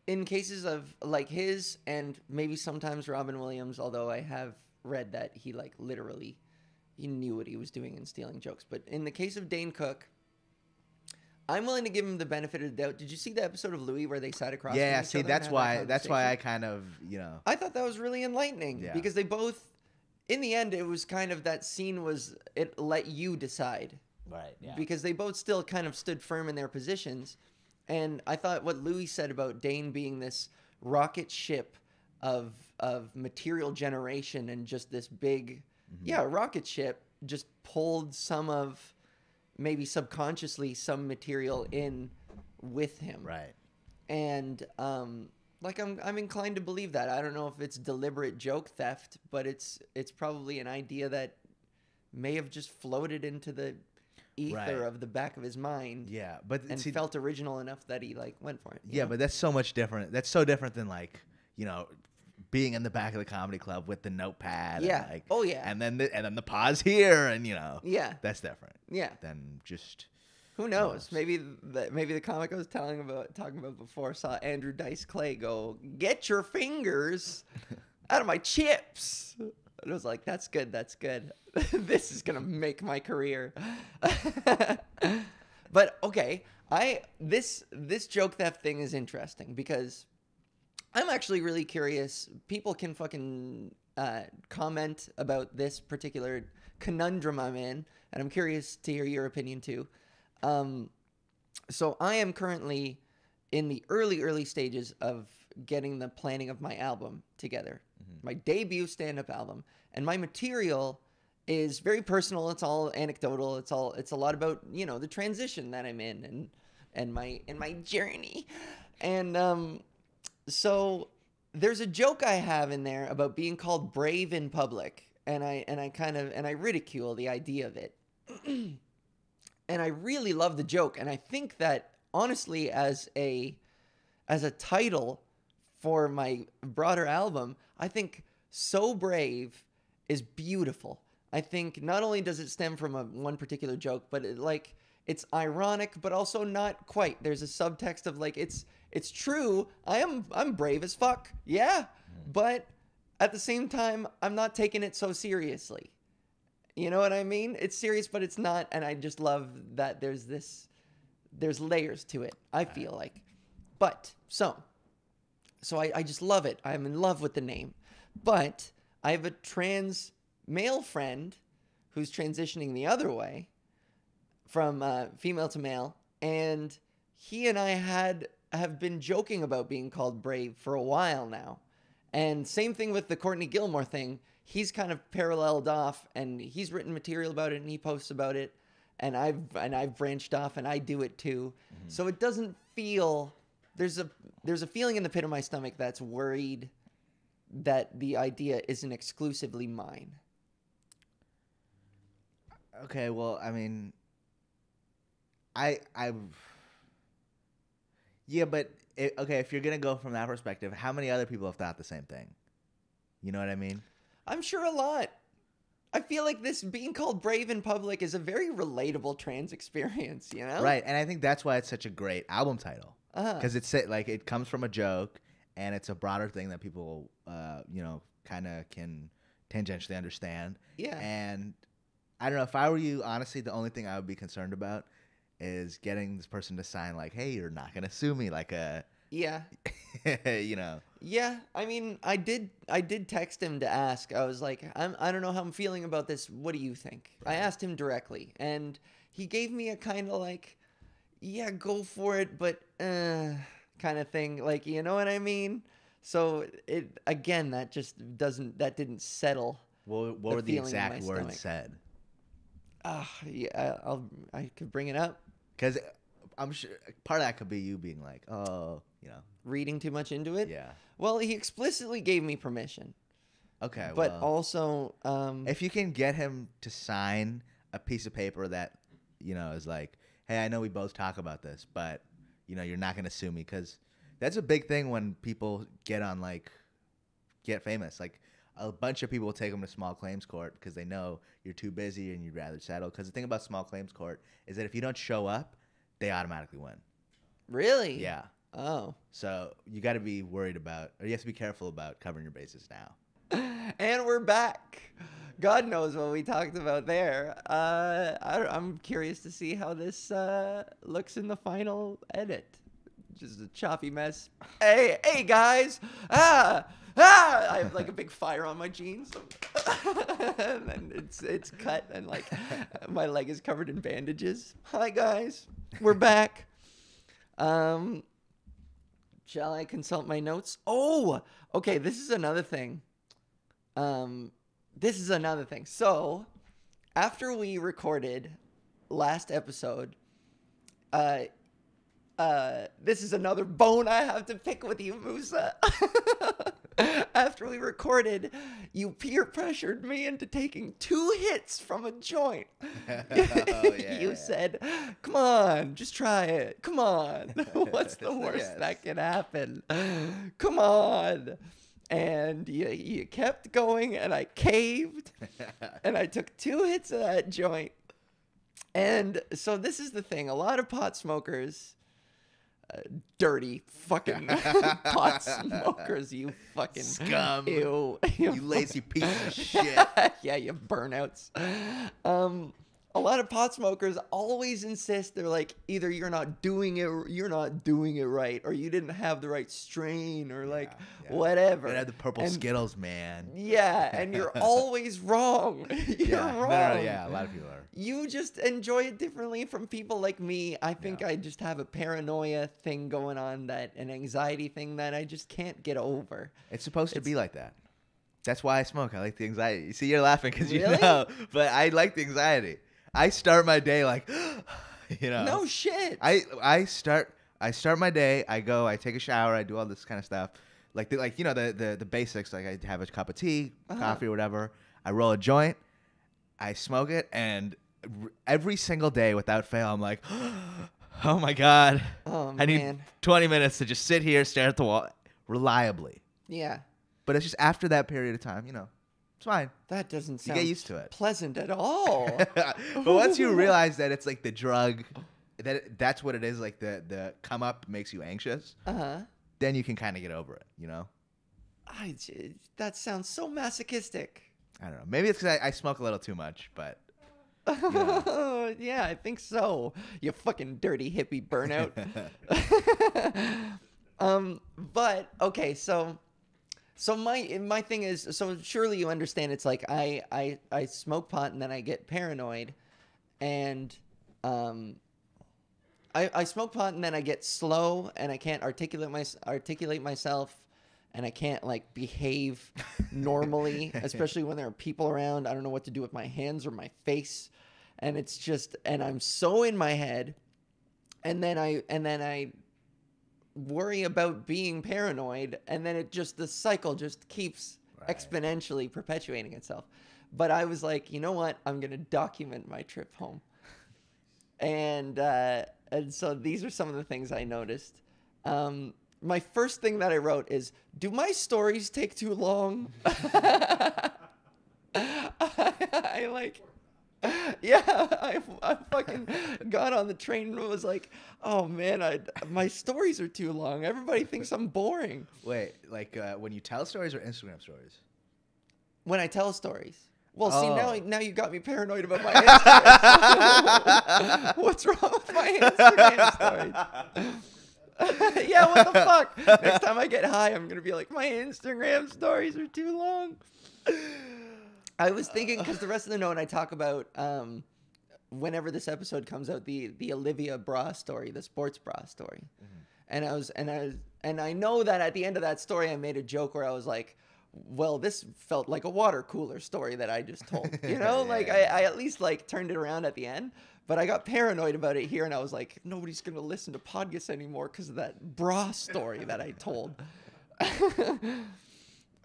A: In cases of like his and maybe sometimes Robin Williams, although I have read that he like literally, he knew what he was doing in stealing jokes. But in the case of Dane Cook, I'm willing to give him the benefit of the doubt. Did you see the episode of Louis where they sat across?
B: Yeah,
A: from each
B: see,
A: other
B: that's
A: and had
B: why.
A: that
B: That's why I
A: conversation?
B: kind of, you know.
A: I thought that was really enlightening
B: Yeah.
A: because they both, in the end, it was kind of that scene was it let you decide.
B: Right. Yeah.
A: Because they both still kind of stood firm in their positions. And I thought what Louis said about Dane being this rocket ship of material generation and just this big, rocket ship just pulled some of, maybe subconsciously, some material in with him.
B: Right.
A: And like I'm inclined to believe that. I don't know if it's deliberate joke theft, but it's probably an idea that may have just floated into the ether
B: Right.
A: of the back of his mind.
B: Yeah, but
A: And
B: see,
A: felt original enough that he like went for it. you
B: yeah,
A: know?
B: but that's so much different. That's so different than like, you know, being in the back of the comedy club with the notepad.
A: Yeah.
B: And like,
A: Oh, yeah.
B: And then the pause here, and you know.
A: Yeah.
B: That's different.
A: Yeah.
B: Than just.
A: Who knows? Maybe the comic I was talking about before saw Andrew Dice Clay go, "Get your fingers out of my chips." And I was like, "That's good. That's good. This is gonna make my career." But okay, this joke theft thing is interesting because I'm actually really curious. People can fucking comment about this particular conundrum I'm in, and I'm curious to hear your opinion too. So I am currently in the early stages of getting the planning of my album together, my debut stand-up album, and my material is very personal. It's all anecdotal. It's a lot about, you know, the transition that I'm in and my journey. And so there's a joke I have in there about being called brave in public, and I ridicule the idea of it. And I really love the joke, and I think that honestly, as a title for my broader album, I think "So Brave" is beautiful. I think not only does it stem from one particular joke, but it's ironic, but also not quite. There's a subtext of like it's true. I'm brave as fuck, yeah, but at the same time, I'm not taking it so seriously. You know what I mean? It's serious, but it's not. And I just love that there's layers to it, I feel like. But so I just love it. I'm in love with the name. But I have a trans male friend who's transitioning the other way from female to male. And he and I have been joking about being called brave for a while now. And same thing with the Courtney Gilmore thing. He's kind of paralleled off, and he's written material about it, and he posts about it, and I've branched off, and I do it too. Mm-hmm. So it doesn't feel there's a feeling in the pit of my stomach that's worried that the idea isn't exclusively mine.
B: Okay, well, I mean, yeah, but okay, if you're gonna go from that perspective, how many other people have thought the same thing? You know what I mean?
A: I'm sure a lot. I feel like this being called brave in public is a very relatable trans experience, you know?
B: Right, and I think that's why it's such a great album title. Because it's like it comes from a joke, and it's a broader thing that people, you know, kind of can tangentially understand.
A: Yeah.
B: And I don't know, if I were you, honestly, the only thing I would be concerned about is getting this person to sign like, "Hey, you're not gonna sue me," like a.
A: Yeah.
B: You know.
A: Yeah, I mean, I did text him to ask. I was like, I don't know how I'm feeling about this. What do you think? Right. I asked him directly, and he gave me a kind of like, yeah, go for it, but kind of thing. Like, you know what I mean? So that didn't settle.
B: What were the exact words said?
A: Yeah, I could bring it up.
B: Because I'm sure part of that could be you being like, oh, you know.
A: Reading too much into it?
B: Yeah.
A: Well, he explicitly gave me permission.
B: Okay,
A: but also...
B: if you can get him to sign a piece of paper that, you know, is like, hey, I know we both talk about this, but, you know, you're not going to sue me. Because that's a big thing when people get famous. Like, a bunch of people will take them to small claims court because they know you're too busy and you'd rather settle. Because the thing about small claims court is that if you don't show up, they automatically win.
A: Really?
B: Yeah.
A: Oh.
B: So you got to be worried about, or you have to be careful about covering your bases now.
A: And we're back. God knows what we talked about there. I'm curious to see how this looks in the final edit. Just a choppy mess. Hey guys! I have like a big fire on my jeans, and then it's cut, and like my leg is covered in bandages. Hi guys, we're back. Shall I consult my notes? Oh, okay. This is another thing. So, after we recorded last episode, this is another bone I have to pick with you, Musa. After we recorded, you peer pressured me into taking 2 hits from a joint. You said, come on, just try it. Come on. What's the worst that can happen? Come on. And you kept going, and I caved, and I took 2 hits of that joint. And so this is the thing. A lot of pot smokers... dirty fucking pot smokers, you fucking
B: scum.
A: Ew.
B: You lazy piece of shit.
A: Yeah, you burnouts. A lot of pot smokers always insist they're like, either you're not doing it right, or you didn't have the right strain, or whatever.
B: You had the purple Skittles, man.
A: Yeah, and you're always wrong. You're wrong.
B: No, yeah, a lot of people are.
A: You just enjoy it differently from people like me. I think I just have a paranoia thing going on, an anxiety thing that I just can't get over.
B: It's supposed to be like that. That's why I smoke. I like the anxiety. You see, you're laughing because
A: Really?
B: you know, but I like the anxiety. I start my day like,
A: No shit.
B: I start my day. I take a shower. I do all this kind of stuff, like the basics. Like I have a cup of tea, coffee, or whatever. I roll a joint. I smoke it, and every single day without fail, I'm like, oh my god, I need 20 minutes to just sit here, stare at the wall, reliably.
A: Yeah.
B: But it's just after that period of time, it's fine.
A: That doesn't sound
B: you get used to it.
A: Pleasant at all.
B: But once you realize that it's like the drug, that's what it is, like the come up makes you anxious, then you can kind of get over it,
A: That sounds so masochistic.
B: I don't know. Maybe it's because I smoke a little too much, but...
A: Yeah, I think so. You fucking dirty hippie burnout. But, okay, so my thing is, so surely you understand, it's like I smoke pot and then I get paranoid, and I smoke pot and then I get slow and I can't articulate myself, and I can't like behave normally, especially when there are people around. I don't know what to do with my hands or my face, and it's just, and I'm so in my head, and then I worry about being paranoid, and then the cycle just keeps exponentially perpetuating itself. But I was like, you know what? I'm going to document my trip home. And so these are some of the things I noticed. My first thing that I wrote is, do my stories take too long? I fucking got on the train and was like, oh man, my stories are too long. Everybody thinks I'm boring.
B: Wait, like when you tell stories or Instagram stories?
A: When I tell stories. Well, see, now you got me paranoid about my Instagram. What's wrong with my Instagram stories? Yeah, what the fuck? Next time I get high, I'm going to be like, my Instagram stories are too long. I was thinking, because the rest of the note I talk about, whenever this episode comes out, the Olivia bra story, the sports bra story. Mm-hmm. And I know that at the end of that story, I made a joke where I was like, well, this felt like a water cooler story that I just told, I at least like turned it around at the end, but I got paranoid about it here. And I was like, nobody's going to listen to Podgis anymore because of that bra story that I told.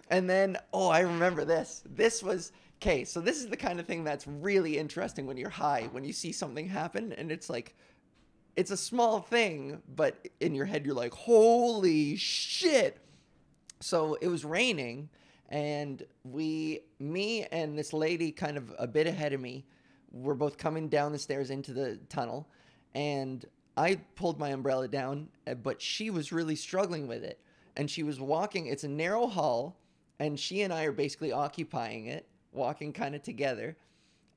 A: And then, I remember this. This was, okay, so this is the kind of thing that's really interesting when you're high, when you see something happen and it's like, it's a small thing, but in your head you're like, holy shit. So it was raining, and me and this lady kind of a bit ahead of me, were both coming down the stairs into the tunnel, and I pulled my umbrella down, but she was really struggling with it. And she was walking, it's a narrow hall, and she and I are basically occupying it walking kind of together,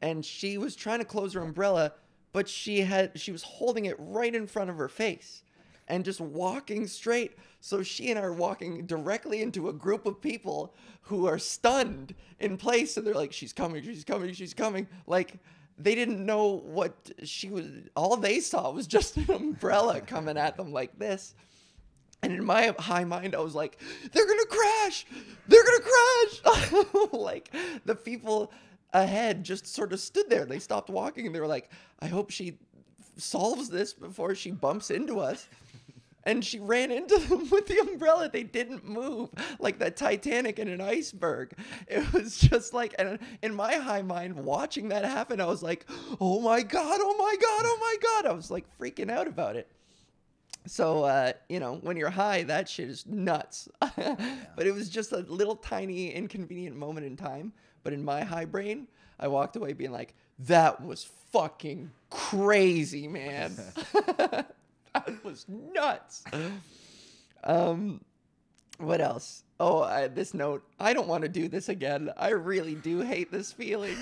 A: and she was trying to close her umbrella, but she was holding it right in front of her face and just walking straight. So she and I are walking directly into a group of people who are stunned in place, and they're like, she's coming, she's coming, she's coming. Like, they didn't know what she was. All they saw was just an umbrella coming at them like this. And in my high mind, I was like, they're going to crash. They're going to crash. Like, the people ahead just sort of stood there. They stopped walking, and they were like, I hope she solves this before she bumps into us. And she ran into them with the umbrella. They didn't move, like the Titanic in an iceberg. It was just like, and in my high mind, watching that happen, I was like, oh my God, oh my God, oh my God. I was like freaking out about it. So, you know, when you're high, that shit is nuts. But it was just a little tiny inconvenient moment in time. But in my high brain, I walked away being like, that was fucking crazy, man. That was nuts. What else? Oh, this note. I don't want to do this again. I really do hate this feeling.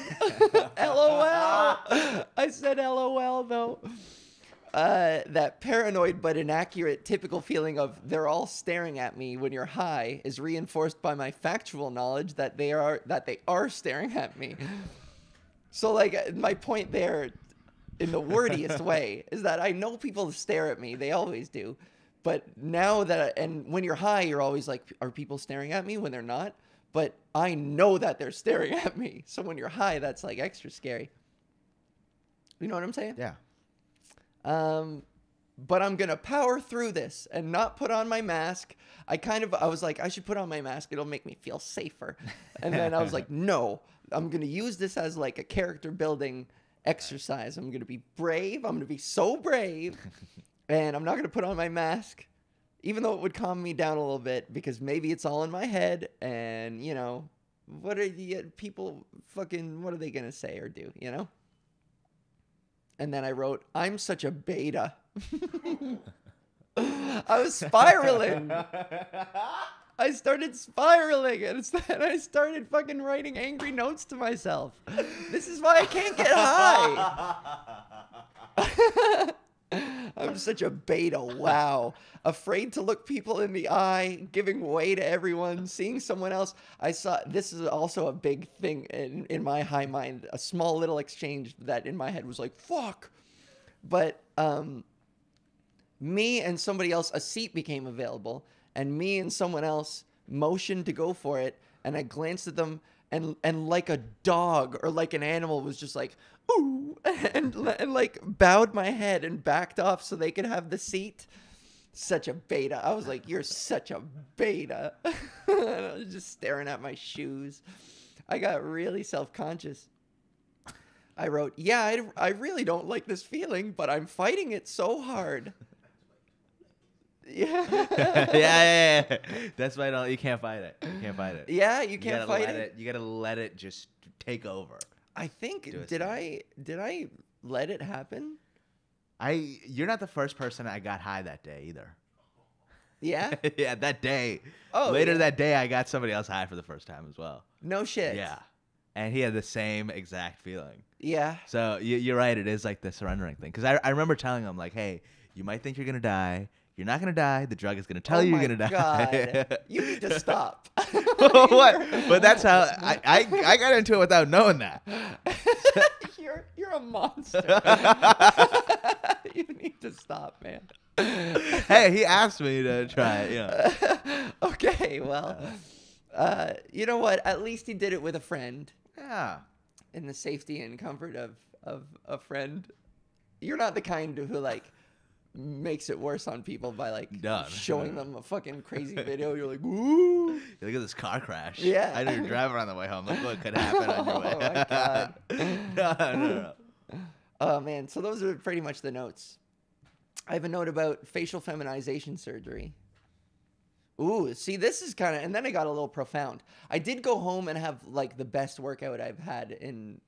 A: LOL. I said LOL, though. That paranoid but inaccurate typical feeling of they're all staring at me when you're high is reinforced by my factual knowledge that they are staring at me. So, like, my point there, in the wordiest way, is that I know people stare at me. They always do. But now that, and when you're high, you're always like, are people staring at me when they're not? But I know that they're staring at me. So when you're high, that's like extra scary. You know what I'm saying?
B: Yeah.
A: But I'm going to power through this and not put on my mask. I was like, I should put on my mask. It'll make me feel safer. And then I was like, no, I'm going to use this as like a character building exercise. I'm going to be brave. I'm going to be so brave. And I'm not going to put on my mask, even though it would calm me down a little bit, because maybe it's all in my head. And, you know, what are the people fucking, what are they going to say or do, you know? And then I wrote, I'm such a beta. I was spiraling. I started spiraling, and I started fucking writing angry notes to myself. This is why I can't get high. I'm such a beta. Wow. Afraid to look people in the eye, giving way to everyone, seeing someone else. I saw, this is also a big thing in my high mind, a small little exchange that in my head was like, fuck. But me and somebody else, a seat became available, and me and someone else motioned to go for it, and I glanced at them, and like a dog or like an animal was just like, ooh, and like bowed my head and backed off so they could have the seat. Such a beta. I was like, you're such a beta. I was just staring at my shoes. I got really self-conscious. I wrote, yeah, I really don't like this feeling, but I'm fighting it so hard. Yeah.
B: yeah. That's why you can't fight it. You can't fight it.
A: Yeah, you can't fight it.
B: You gotta let it just take over.
A: I think, did I let it happen?
B: You're not the first person I got high that day either.
A: Yeah?
B: Yeah, that day.
A: Oh,
B: Later
A: yeah.
B: that day, I got somebody else high for the first time as well.
A: No shit.
B: Yeah. And he had the same exact feeling.
A: Yeah.
B: So you're right. It is like the surrendering thing. Because I remember telling him, like, hey, you might think you're going to die. You're not going to die. The drug is going to tell you you're going to die.
A: God. You need to stop.
B: What? But that's how I got into it without knowing that.
A: You're a monster. You need to stop, man.
B: Hey, he asked me to try it. You know.
A: Okay, well, you know what? At least he did it with a friend.
B: Yeah.
A: In the safety and comfort of a friend. You're not the kind who like makes it worse on people by like showing them a fucking crazy video. You're like, woo!
B: Look at this car crash.
A: Yeah.
B: I know you're driving on the way home. Look what could happen on your way.
A: Oh my God.
B: No.
A: Oh man, so those are pretty much the notes. I have a note about facial feminization surgery. Ooh, see, this is kind of, and then I got a little profound. I did go home and have like the best workout I've had in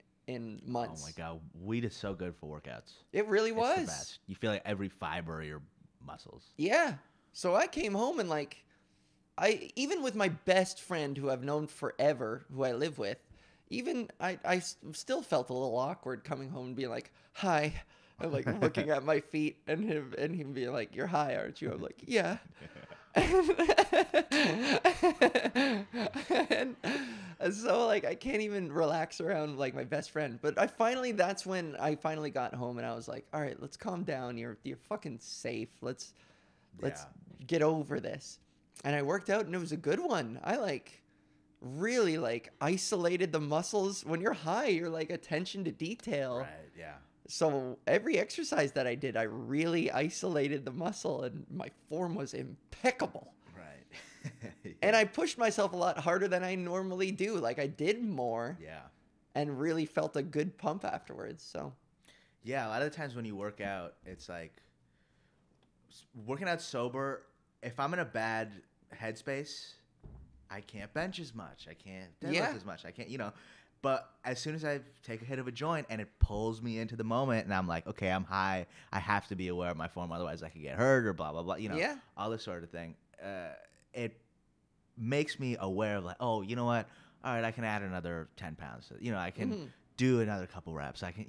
A: months.
B: Oh my God, weed is so good for workouts.
A: It really was.
B: It's the best. You feel like every fiber of your muscles.
A: Yeah. So I came home and like, even with my best friend who I've known forever, who I live with, even I still felt a little awkward coming home and being like, hi. And like looking at my feet and him being like, you're high, aren't you? I'm like, yeah. and so like I can't even relax around like my best friend. But that's when I finally got home and I was like, all right, let's calm down. You're fucking safe. Let's get over this. And I worked out and it was a good one. I like really like isolated the muscles. When you're high, you're like attention to detail.
B: Right, yeah.
A: So every exercise that I did, I really isolated the muscle and my form was impeccable.
B: Right. Yeah.
A: And I pushed myself a lot harder than I normally do. Like I did more.
B: Yeah.
A: And really felt a good pump afterwards. So
B: yeah, a lot of the times when you work out, it's like working out sober. If I'm in a bad headspace, I can't bench as much. I can't deadlift as much. I can't, But as soon as I take a hit of a joint and it pulls me into the moment and I'm like, okay, I'm high. I have to be aware of my form. Otherwise I could get hurt or blah, blah, blah. All this sort of thing. It makes me aware of like, oh, you know what? All right, I can add another 10 pounds. I can do another couple reps. I can,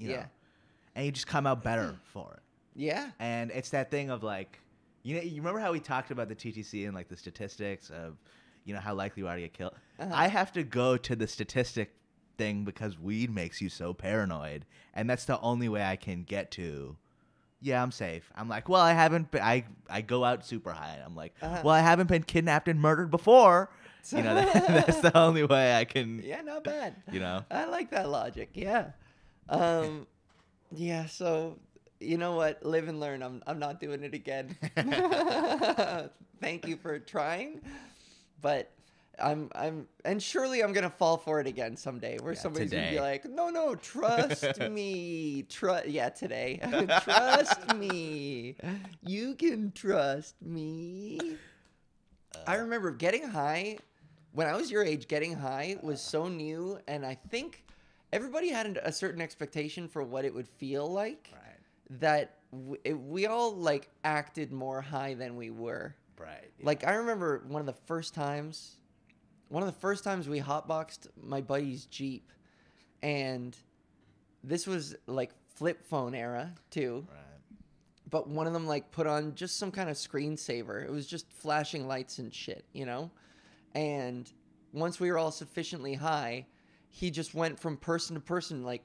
B: and you just come out better for it.
A: Yeah.
B: And it's that thing of like, you remember how we talked about the TTC and like the statistics of, how likely you are to get killed? Uh-huh. I have to go to the statistic thing because weed makes you so paranoid. And that's the only way I can get to, I'm safe. I'm like, well, I haven't been, I go out super high. And I'm like, well, I haven't been kidnapped and murdered before. That's the only way I can.
A: Yeah, not bad. I like that logic. Yeah. Yeah. So you know what? Live and learn. I'm not doing it again. Thank you for trying. But and surely I'm gonna fall for it again someday, where somebody's gonna be like, no, trust me, today, trust me, you can trust me. I remember getting high when I was your age. Getting high was so new, and I think everybody had a certain expectation for what it would feel like. Right. That we all like acted more high than we were.
B: Right. Yeah.
A: Like I remember one of the first times we hotboxed my buddy's Jeep, and this was like flip phone era too. Right. But one of them like put on just some kind of screensaver. It was just flashing lights and shit, And once we were all sufficiently high, he just went from person to person like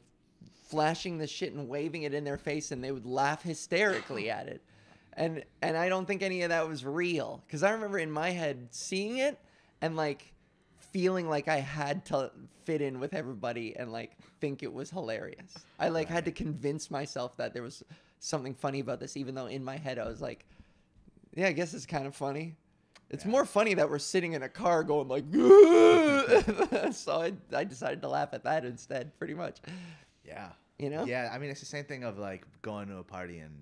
A: flashing the shit and waving it in their face, and they would laugh hysterically at it. And I don't think any of that was real, because I remember in my head seeing it and like feeling like I had to fit in with everybody and like think it was hilarious. I like had to convince myself that there was something funny about this, even though in my head I was like, yeah, I guess it's kind of funny. It's more funny that we're sitting in a car going like, so I decided to laugh at that instead, pretty much.
B: Yeah. Yeah, I mean, it's the same thing of like going to a party and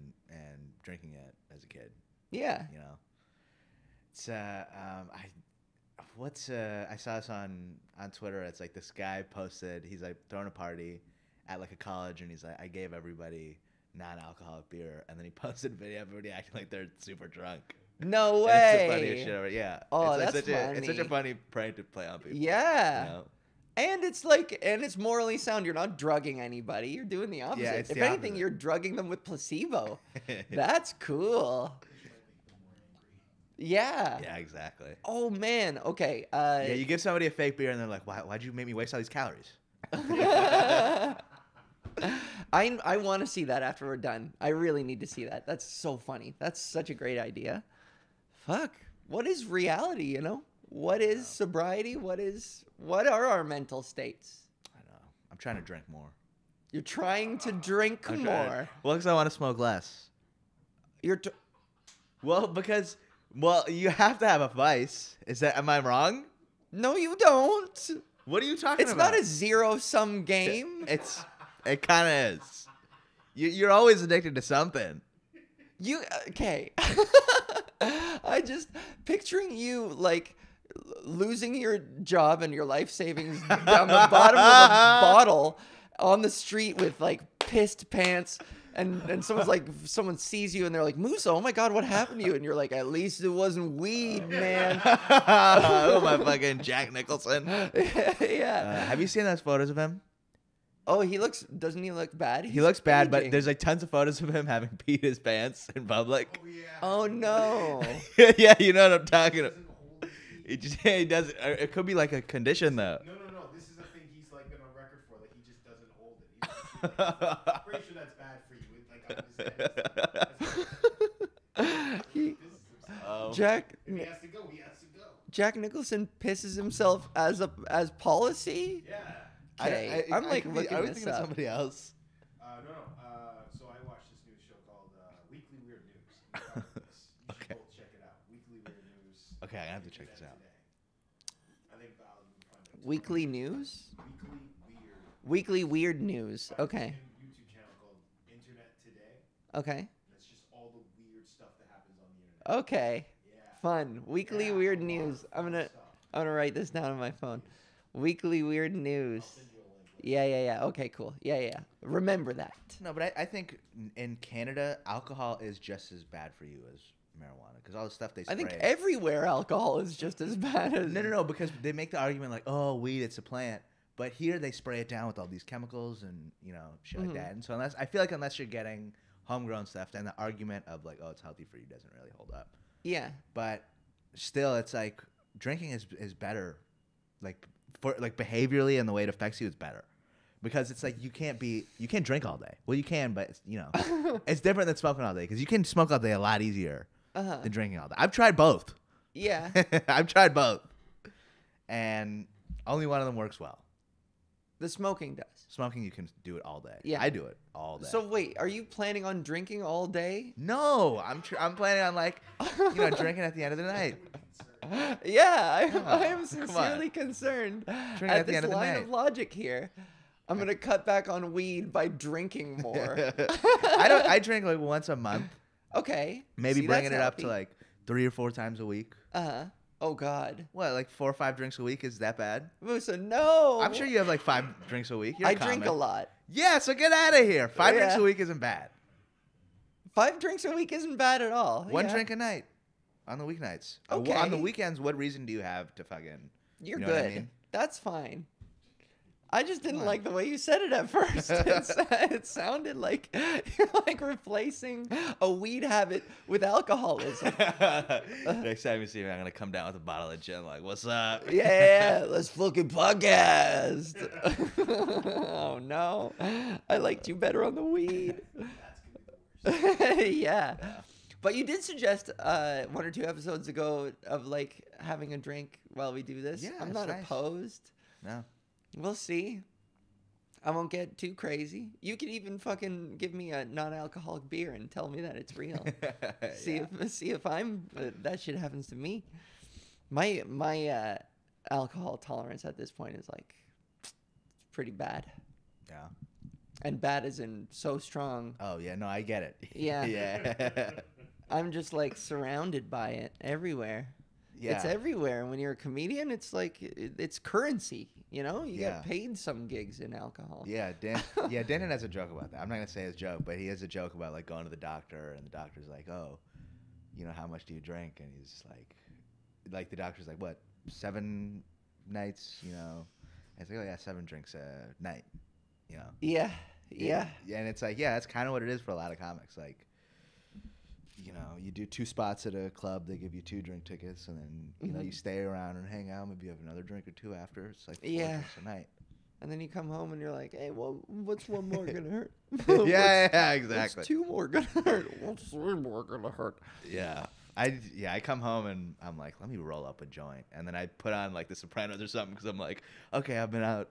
B: drinking it as a kid.
A: Yeah.
B: It's I saw this on Twitter. It's like this guy posted, he's like throwing a party at like a college, and he's like, I gave everybody non-alcoholic beer, and then he posted a video of everybody acting like they're super drunk.
A: No way.
B: It's the funniest shit ever. Yeah.
A: Oh,
B: it's
A: that's funny.
B: It's such a funny prank to play on people.
A: Yeah. And it's morally sound. You're not drugging anybody. You're doing the opposite.
B: Yeah,
A: if anything, you're drugging them with placebo. That's cool. Yeah.
B: Yeah, exactly.
A: Oh man. Okay.
B: Yeah, you give somebody a fake beer and they're like, why'd you make me waste all these calories?
A: I want to see that after we're done. I really need to see that. That's so funny. That's such a great idea. Fuck. What is reality, What is sobriety? What are our mental states?
B: I know. I'm trying to drink more.
A: You're trying to drink more.
B: Well, because I want to smoke less. Because you have to have a vice. Am I wrong?
A: No, you don't.
B: What are you talking about?
A: It's not a zero-sum game.
B: It kind of is. You're always addicted to something.
A: Okay. I just picturing you like losing your job and your life savings down the bottom of a bottle on the street with like pissed pants, and someone sees you and they're like, Musa, oh my God, what happened to you? And you're like, at least it wasn't weed, man.
B: Oh, my fucking Jack Nicholson.
A: Yeah.
B: Have you seen those photos of him?
A: Oh, doesn't he look bad?
B: He looks bad, but
A: aging.
B: there's like tons of photos of him having peed his pants in public.
C: Oh, yeah.
A: Oh no.
B: Yeah, you know what I'm talking about. He doesn't. It could be like a condition though.
C: No. This is a thing he's like been on record for. Like he just doesn't hold it. I'm pretty sure that's bad for you.
A: Jack.
C: If he has to go, he has to go.
A: Jack Nicholson pisses himself as policy.
C: Yeah.
A: Okay, I'm like looking
B: I was
A: this
B: thinking of
A: up.
B: somebody else.
C: No. So I watched this news show called Weekly Weird News. You
B: Okay.
C: should both check it out. Weekly Weird News.
B: Okay, I'm gonna have to check this out.
C: Today. I think Val, you can find it.
A: Weekly news.
C: Weekly Weird.
A: Weekly weird news. Okay.
C: YouTube channel called Internet Today.
A: Okay.
C: That's just all the weird stuff that happens on the internet.
A: Okay.
C: Yeah.
A: Fun. Weekly
C: Yeah,
A: weird
C: a lot of
A: news. I'm
C: fun
A: gonna
C: stuff.
A: write this down on my phone. Weekly weird news.
C: I'll send you a link later.
A: Yeah. Okay, cool. Yeah. Remember that.
B: No, but I think in Canada, alcohol is just as bad for you as marijuana because all the stuff they spray.
A: I think everywhere alcohol is just as bad as.
B: No, because they make the argument like, oh, weed, it's a plant. But here they spray it down with all these chemicals and, shit like that. And so I feel like unless you're getting homegrown stuff, then the argument of like, oh, it's healthy for you doesn't really hold up.
A: Yeah.
B: But still, it's like drinking is better. Like for like behaviorally and the way it affects you, it's better. Because it's like you can't drink all day. Well, you can, but it's different than smoking all day. Because you can smoke all day a lot easier than drinking all day. I've tried both.
A: Yeah.
B: I've tried both, and only one of them works well.
A: The smoking does.
B: Smoking, you can do it all day.
A: Yeah.
B: I do it all day.
A: So wait, are you planning on drinking all day?
B: No, I'm planning on like drinking at the end of the night.
A: Yeah,
B: Come
A: I
B: on,
A: am sincerely concerned
B: Drinking
A: at
B: at the
A: this
B: end of the
A: line
B: night.
A: of logic here. I'm gonna cut back on weed by drinking more.
B: I drink like once a month.
A: Okay.
B: Maybe
A: See,
B: bringing
A: that's
B: it up to
A: healthy.
B: like 3 or 4 times a week.
A: Oh God.
B: What, like 4 or 5 drinks a week? Is that bad?
A: Musa, no.
B: I'm sure you have like 5 drinks a week. You're
A: I drink a
B: comic.
A: lot.
B: Yeah, so get out of here. 5 drinks
A: Yeah.
B: a week isn't bad.
A: 5 drinks a week isn't bad at all.
B: One
A: Yeah.
B: drink a night on the weeknights.
A: Okay.
B: On the weekends, what reason do you have to fucking?
A: You're
B: you know
A: good.
B: what I mean?
A: That's fine. I just didn't
B: Come on.
A: like the way you said it at first. It sounded like you're like replacing a weed habit with alcoholism.
B: Next time you see me, I'm gonna come down with a bottle of gin. Like, what's up?
A: Yeah, let's fucking podcast. Oh no, I liked you better on the weed. Yeah, but you did suggest 1 or 2 episodes ago of like having a drink while we do this.
B: Yeah,
A: I'm
B: it's
A: not
B: nice.
A: opposed.
B: No.
A: We'll see. I won't get too crazy. You could even fucking give me a non-alcoholic beer and tell me that it's real. See if I'm that shit happens to me. My alcohol tolerance at this point is like pretty bad.
B: Yeah.
A: And bad as in so strong.
B: Oh yeah, no, I get it.
A: Yeah.
B: Yeah.
A: I'm just like surrounded by it everywhere.
B: Yeah.
A: It's everywhere. And when you're a comedian, it's like it's currency. You know, you
B: Yeah.
A: get paid some gigs in alcohol.
B: Yeah, Dan has a joke about that. I'm not gonna say his joke, but he has a joke about like going to the doctor, and the doctor's like, "Oh, how much do you drink?" And he's like the doctor's like, "What, 7 nights?" And it's like, "Oh yeah, 7 drinks a night."
A: Yeah.
B: And it's like, yeah, that's kind of what it is for a lot of comics. Like, you do 2 spots at a club, they give you 2 drink tickets, and then you stay around and hang out. Maybe you have another drink or 2 after. It's like 4 drinks a night.
A: And then you come home and you're like, hey, well, what's 1 more gonna hurt?
B: Yeah, exactly.
A: What's 2 more gonna hurt? What's 3 more gonna hurt?
B: Yeah. I come home and I'm like, let me roll up a joint. And then I put on like The Sopranos or something because I'm like, okay, I've been out.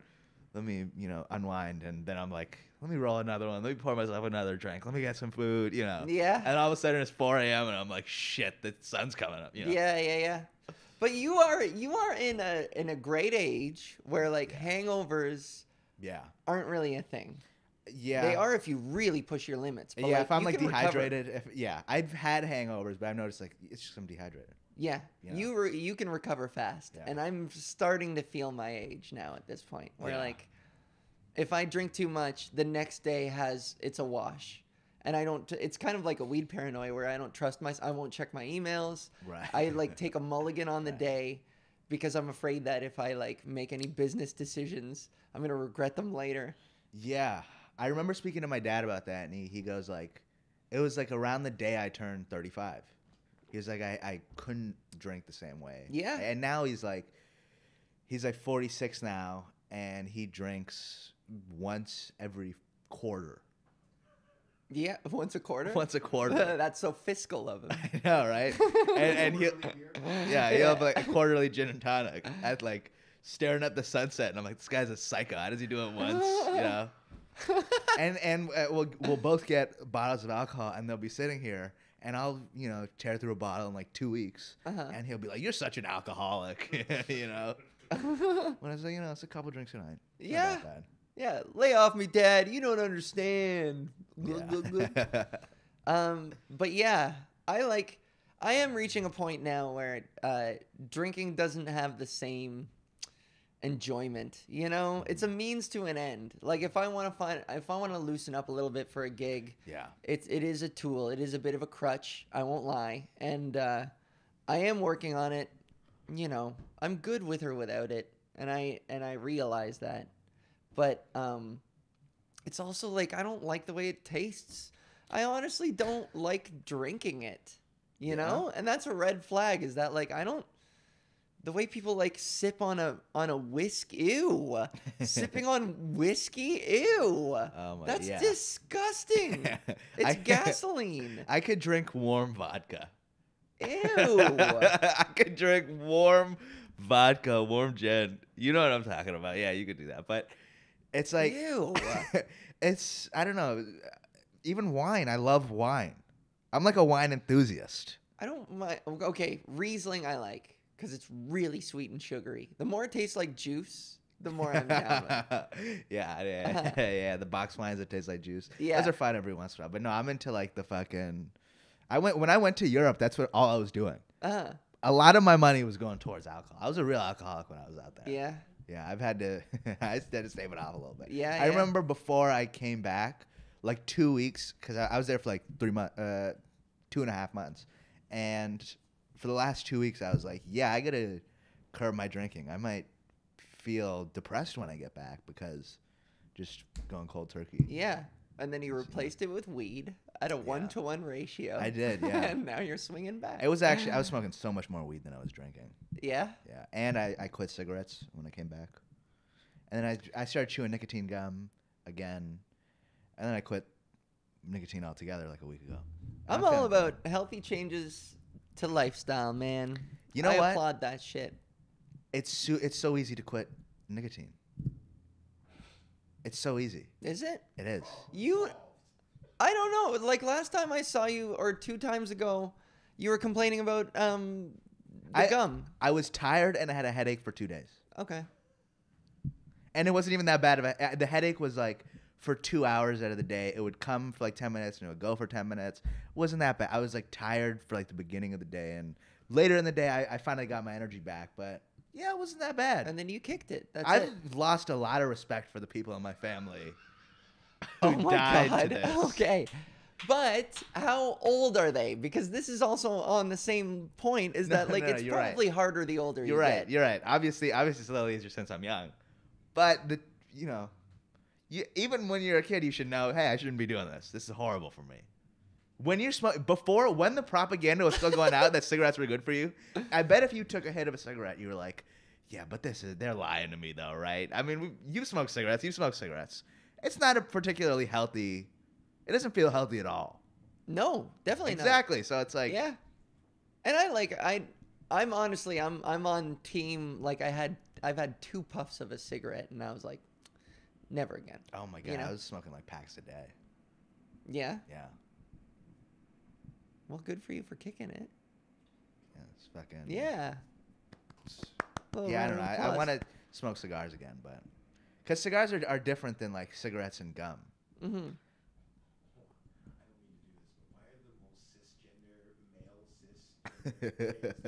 B: Let me, unwind. And then I'm like, let me roll another one. Let me pour myself another drink. Let me get some food,
A: Yeah.
B: And all of a sudden it's 4 a.m. and I'm like, shit, the sun's coming up,
A: Yeah. But you are in a great age where like hangovers
B: Yeah.
A: aren't really a thing.
B: Yeah.
A: They are if you really push your limits. But
B: Yeah, if I'm
A: you
B: like
A: can recover.
B: dehydrated, I've had hangovers, but I've noticed like it's just I'm dehydrated.
A: Yeah, you can recover fast,
B: Yeah.
A: and I'm starting to feel my age now at this point. Where
B: Yeah.
A: like, if I drink too much, the next day it's a wash, and I don't. It's kind of like a weed paranoia where I don't trust I won't check my emails.
B: Right.
A: I like take a mulligan on the
B: Right.
A: day because I'm afraid that if I like make any business decisions, I'm gonna regret them later.
B: Yeah. I remember speaking to my dad about that, and he goes like, it was like around the day I turned 35. He was like, I couldn't drink the same way.
A: Yeah.
B: And now he's like 46 now, and he drinks once every quarter.
A: Yeah, once a quarter.
B: Once a quarter.
A: That's so fiscal of him.
B: I know, right? And he'll have like a quarterly gin and tonic at like staring at the sunset, and I'm like, this guy's a psycho. How does he do it once? You know. And we'll both get bottles of alcohol, and they'll be sitting here, and I'll tear through a bottle in like 2 weeks, and he'll be like, "You're such an alcoholic," you know. When I was like, it's a couple drinks a night. It's not
A: Yeah.
B: that bad.
A: Yeah, lay off me, Dad. You don't understand.
B: Yeah.
A: But yeah, I am reaching a point now where drinking doesn't have the same enjoyment. It's a means to an end. Like if I want to loosen up a little bit for a gig,
B: Yeah.
A: it is a tool. It is a bit of a crutch. I won't lie, and I am working on it. I'm good with or without it, and I realize that. But it's also like I don't like the way it tastes. I honestly don't like drinking it, know? And that's a red flag, is that like I don't the way people like sip on a whiskey. Ew. Sipping on whiskey? Ew. That's
B: yeah.
A: disgusting. It's gasoline.
B: I could drink warm vodka.
A: Ew.
B: I could drink warm vodka, warm gin. You know what I'm talking about. Yeah, you could do that. But it's like,
A: Ew.
B: I don't know. Even wine. I love wine. I'm like a wine enthusiast.
A: I don't mind. Okay, Riesling I like because it's really sweet and sugary. The more it tastes like juice, the more I'm down with.
B: Yeah. The box wines that taste like juice.
A: Yeah.
B: Those are fine every once in a while. But no, I'm into like the fucking. When I went to Europe, that's all I was doing. A lot of my money was going towards alcohol. I was a real alcoholic when I was out there.
A: Yeah.
B: Yeah, I've had to. I had to stave it off a little bit.
A: Yeah.
B: I remember before I came back, like 2 weeks, because I was there for like 3 months, 2.5 months, and for the last 2 weeks, I was like, yeah, I gotta curb my drinking. I might feel depressed when I get back because just going cold turkey.
A: Yeah. And then you replaced it with weed at a 1-to-1 ratio.
B: I did, yeah.
A: And now you're swinging back.
B: It was actually, I was smoking so much more weed than I was drinking.
A: Yeah?
B: Yeah. And I quit cigarettes when I came back. And then I started chewing nicotine gum again. And then I quit nicotine altogether like a week ago.
A: I'm all about healthy changes to lifestyle, man.
B: You know
A: I
B: what?
A: applaud that shit.
B: It's so easy to quit nicotine. It's so easy.
A: Is it?
B: It is.
A: I don't know. Like last time I saw you, or 2 times ago, you were complaining about the gum.
B: I was tired and I had a headache for 2 days.
A: Okay.
B: And it wasn't even that bad of a. The headache was like for 2 hours out of the day. It would come for like 10 minutes and it would go for 10 minutes. It wasn't that bad. I was like tired for like the beginning of the day, and later in the day I finally got my energy back. But yeah, it wasn't that bad.
A: And then you kicked it. That's
B: I've
A: it.
B: lost a lot of respect for the people in my family
A: Oh
B: who
A: my
B: died
A: God.
B: to this.
A: Okay. But how old are they? Because this is also on the same point, is that like
B: no,
A: it's
B: you're right.
A: probably harder the older
B: You're
A: you
B: right.
A: get.
B: You're right. Obviously, it's a little easier since I'm young. But even when you're a kid, you should know, hey, I shouldn't be doing this. This is horrible for me. When you're when the propaganda was still going out that cigarettes were good for you, I bet if you took a hit of a cigarette, you were like, yeah, but they're lying to me though, right? I mean, you smoke cigarettes. It's not a particularly healthy. It doesn't feel healthy at all.
A: No, definitely not.
B: Exactly. So it's like,
A: Yeah. And I'm honestly I'm on team, like I've had 2 puffs of a cigarette and I was like, never again.
B: oh my God, I was smoking like packs a day.
A: Yeah.
B: Yeah.
A: Well, good for you for kicking it.
B: Yeah, it's fucking.
A: Yeah.
B: Yeah, I don't know. I want to smoke cigars again, but because cigars are different than like cigarettes and gum.
A: Mm-hmm.
C: I don't mean to do this, but why are the most cisgender male cis the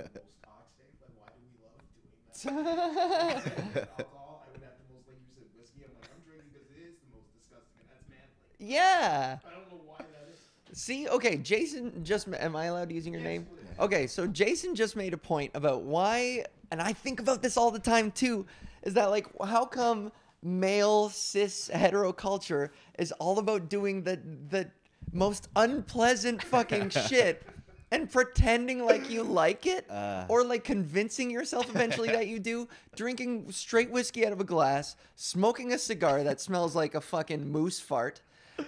C: most toxic? Like, why do we love doing that? Alcohol, I would have the most, like you said, whiskey. I'm like, I'm drinking because it is the most disgusting, and that's manly.
A: Yeah.
C: I don't know why that is.
A: See, okay, Jason just, am I allowed using your name? Okay, so Jason just made a point about why, and I think about this all the time too, is that like, how come male cis hetero culture is all about doing the most unpleasant fucking shit and pretending like you like it, or like convincing yourself eventually that you do, drinking straight whiskey out of a glass, smoking a cigar that smells like a fucking moose fart,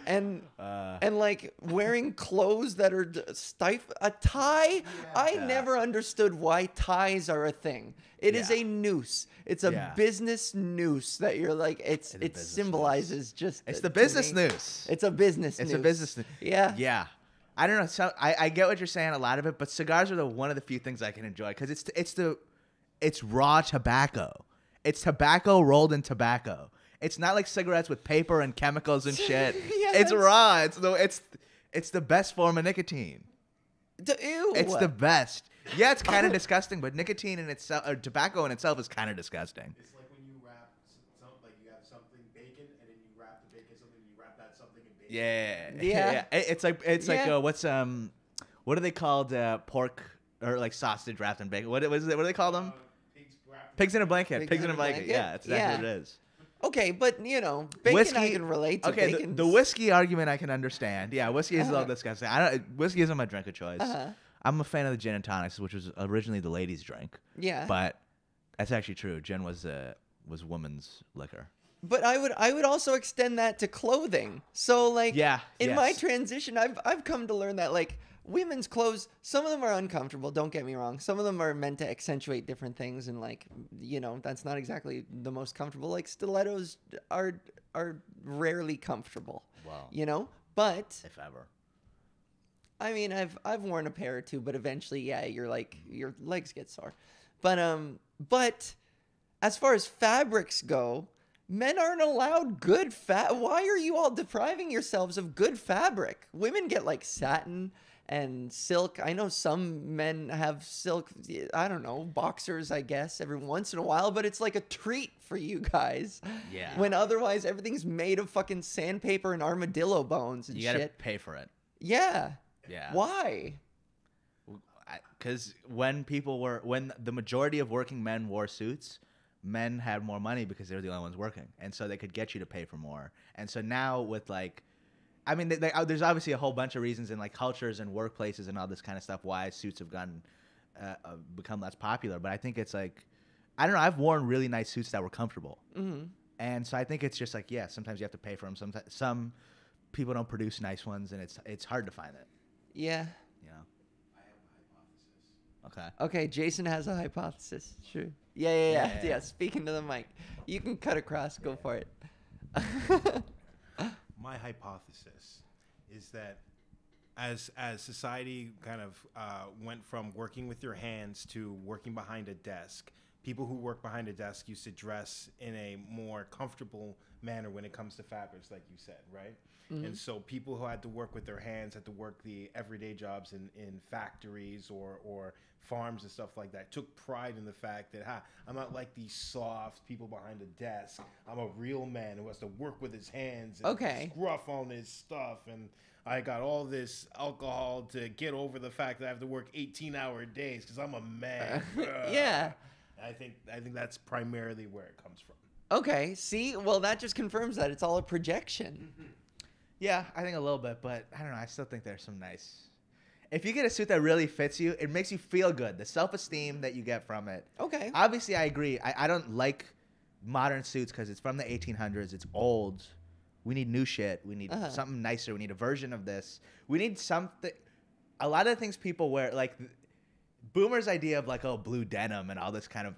A: and like wearing clothes that are a tie. I never understood why ties are a thing. It is a noose. It's a business noose that you're like, it symbolizes just.
B: It's the business noose.
A: It's a business noose.
B: It's a business noose.
A: Yeah.
B: Yeah. I don't know. So I get what you're saying, a lot of it, but cigars are one of the few things I can enjoy because it's raw tobacco. It's tobacco rolled in tobacco. It's not like cigarettes with paper and chemicals and shit. It's raw. It's the best form of nicotine.
A: Ew.
B: It's the best. Yeah, it's kind of disgusting, but nicotine in itself, or tobacco in itself, is kind of disgusting.
C: It's like when you wrap something, like you have something bacon, and then you wrap the bacon something, and you wrap that something in bacon.
B: Yeah. It's like what's what are they called? Pork or like sausage wrapped in bacon. What is it? What do they call them? Pigs in a blanket. Pigs in a blanket. Yeah, that's exactly what it is.
A: Okay, but bacon
B: whiskey,
A: I can relate to.
B: Okay, the whiskey argument I can understand. Yeah, whiskey is a little disgusting. Whiskey isn't my drink of choice. I'm a fan of the gin and tonics, which was originally the ladies' drink.
A: Yeah.
B: But that's actually true. Gin was women's liquor.
A: But I would also extend that to clothing. So like in my transition, I've come to learn that like women's clothes, some of them are uncomfortable, don't get me wrong. Some of them are meant to accentuate different things, and like, that's not exactly the most comfortable. Like stilettos are rarely comfortable.
B: Wow.
A: But
B: if ever.
A: I mean, I've worn a pair or two, but eventually, your legs get sore. But as far as fabrics go, men aren't allowed good Why are you all depriving yourselves of good fabric? Women get like satin and silk. I know some men have silk, I don't know, boxers, I guess, every once in a while, but it's like a treat for you guys.
B: Yeah.
A: When otherwise everything's made of fucking sandpaper and armadillo bones and shit.
B: You gotta pay for it.
A: Yeah.
B: Yeah.
A: Why?
B: Because when the majority of working men wore suits, men had more money because they were the only ones working, and so they could get you to pay for more. And so now with like, I mean, there's obviously a whole bunch of reasons in like cultures and workplaces and all this kind of stuff why suits have become less popular. But I think it's like, I don't know. I've worn really nice suits that were comfortable, and so I think it's just like, sometimes you have to pay for them. Sometimes some people don't produce nice ones, and it's hard to find it.
A: Yeah.
B: You know.
C: I have a hypothesis.
B: Okay.
A: Okay, Jason has a hypothesis. Sure. Yeah. Speaking to the mic. You can cut across. Go for it.
C: My hypothesis is that as society kind of went from working with your hands to working behind a desk, people who work behind a desk used to dress in a more comfortable manner when it comes to fabrics, like you said, right? Mm-hmm. And so people who had to work with their hands had to work the everyday jobs in factories or farms and stuff like that, took pride in the fact that, I'm not like these soft people behind a desk. I'm a real man who has to work with his hands and scruff on his stuff, and I got all this alcohol to get over the fact that I have to work 18-hour days because I'm a man.
A: Yeah.
C: I think that's primarily where it comes from.
A: Okay, see? Well, that just confirms that it's all a projection.
C: Mm-hmm.
B: Yeah, I think a little bit, but I don't know. I still think there's some nice. If you get a suit that really fits you, it makes you feel good. The self-esteem that you get from it.
A: Okay.
B: Obviously, I agree. I don't like modern suits because it's from the 1800s. It's old. We need new shit. We need something nicer. We need a version of this. We need something. A lot of the things people wear, like boomers' idea of like, blue denim and all this kind of,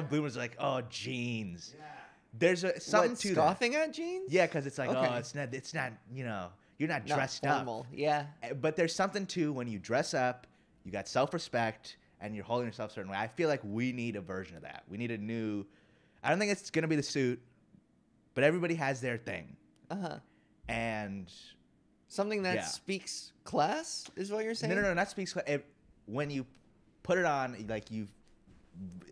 B: boomers are like, jeans. Yeah. There's something to
A: scoffing at jeans?
B: Yeah, because it's like, it's not, you're not dressed
A: formal.
B: up.
A: Yeah.
B: But there's something to when you dress up, you got self-respect, and you're holding yourself a certain way. I feel like we need a version of that. We need a new, I don't think it's going to be the suit, but everybody has their thing. And
A: something that speaks class is what you're saying?
B: No, not speaks class. When you put it on, like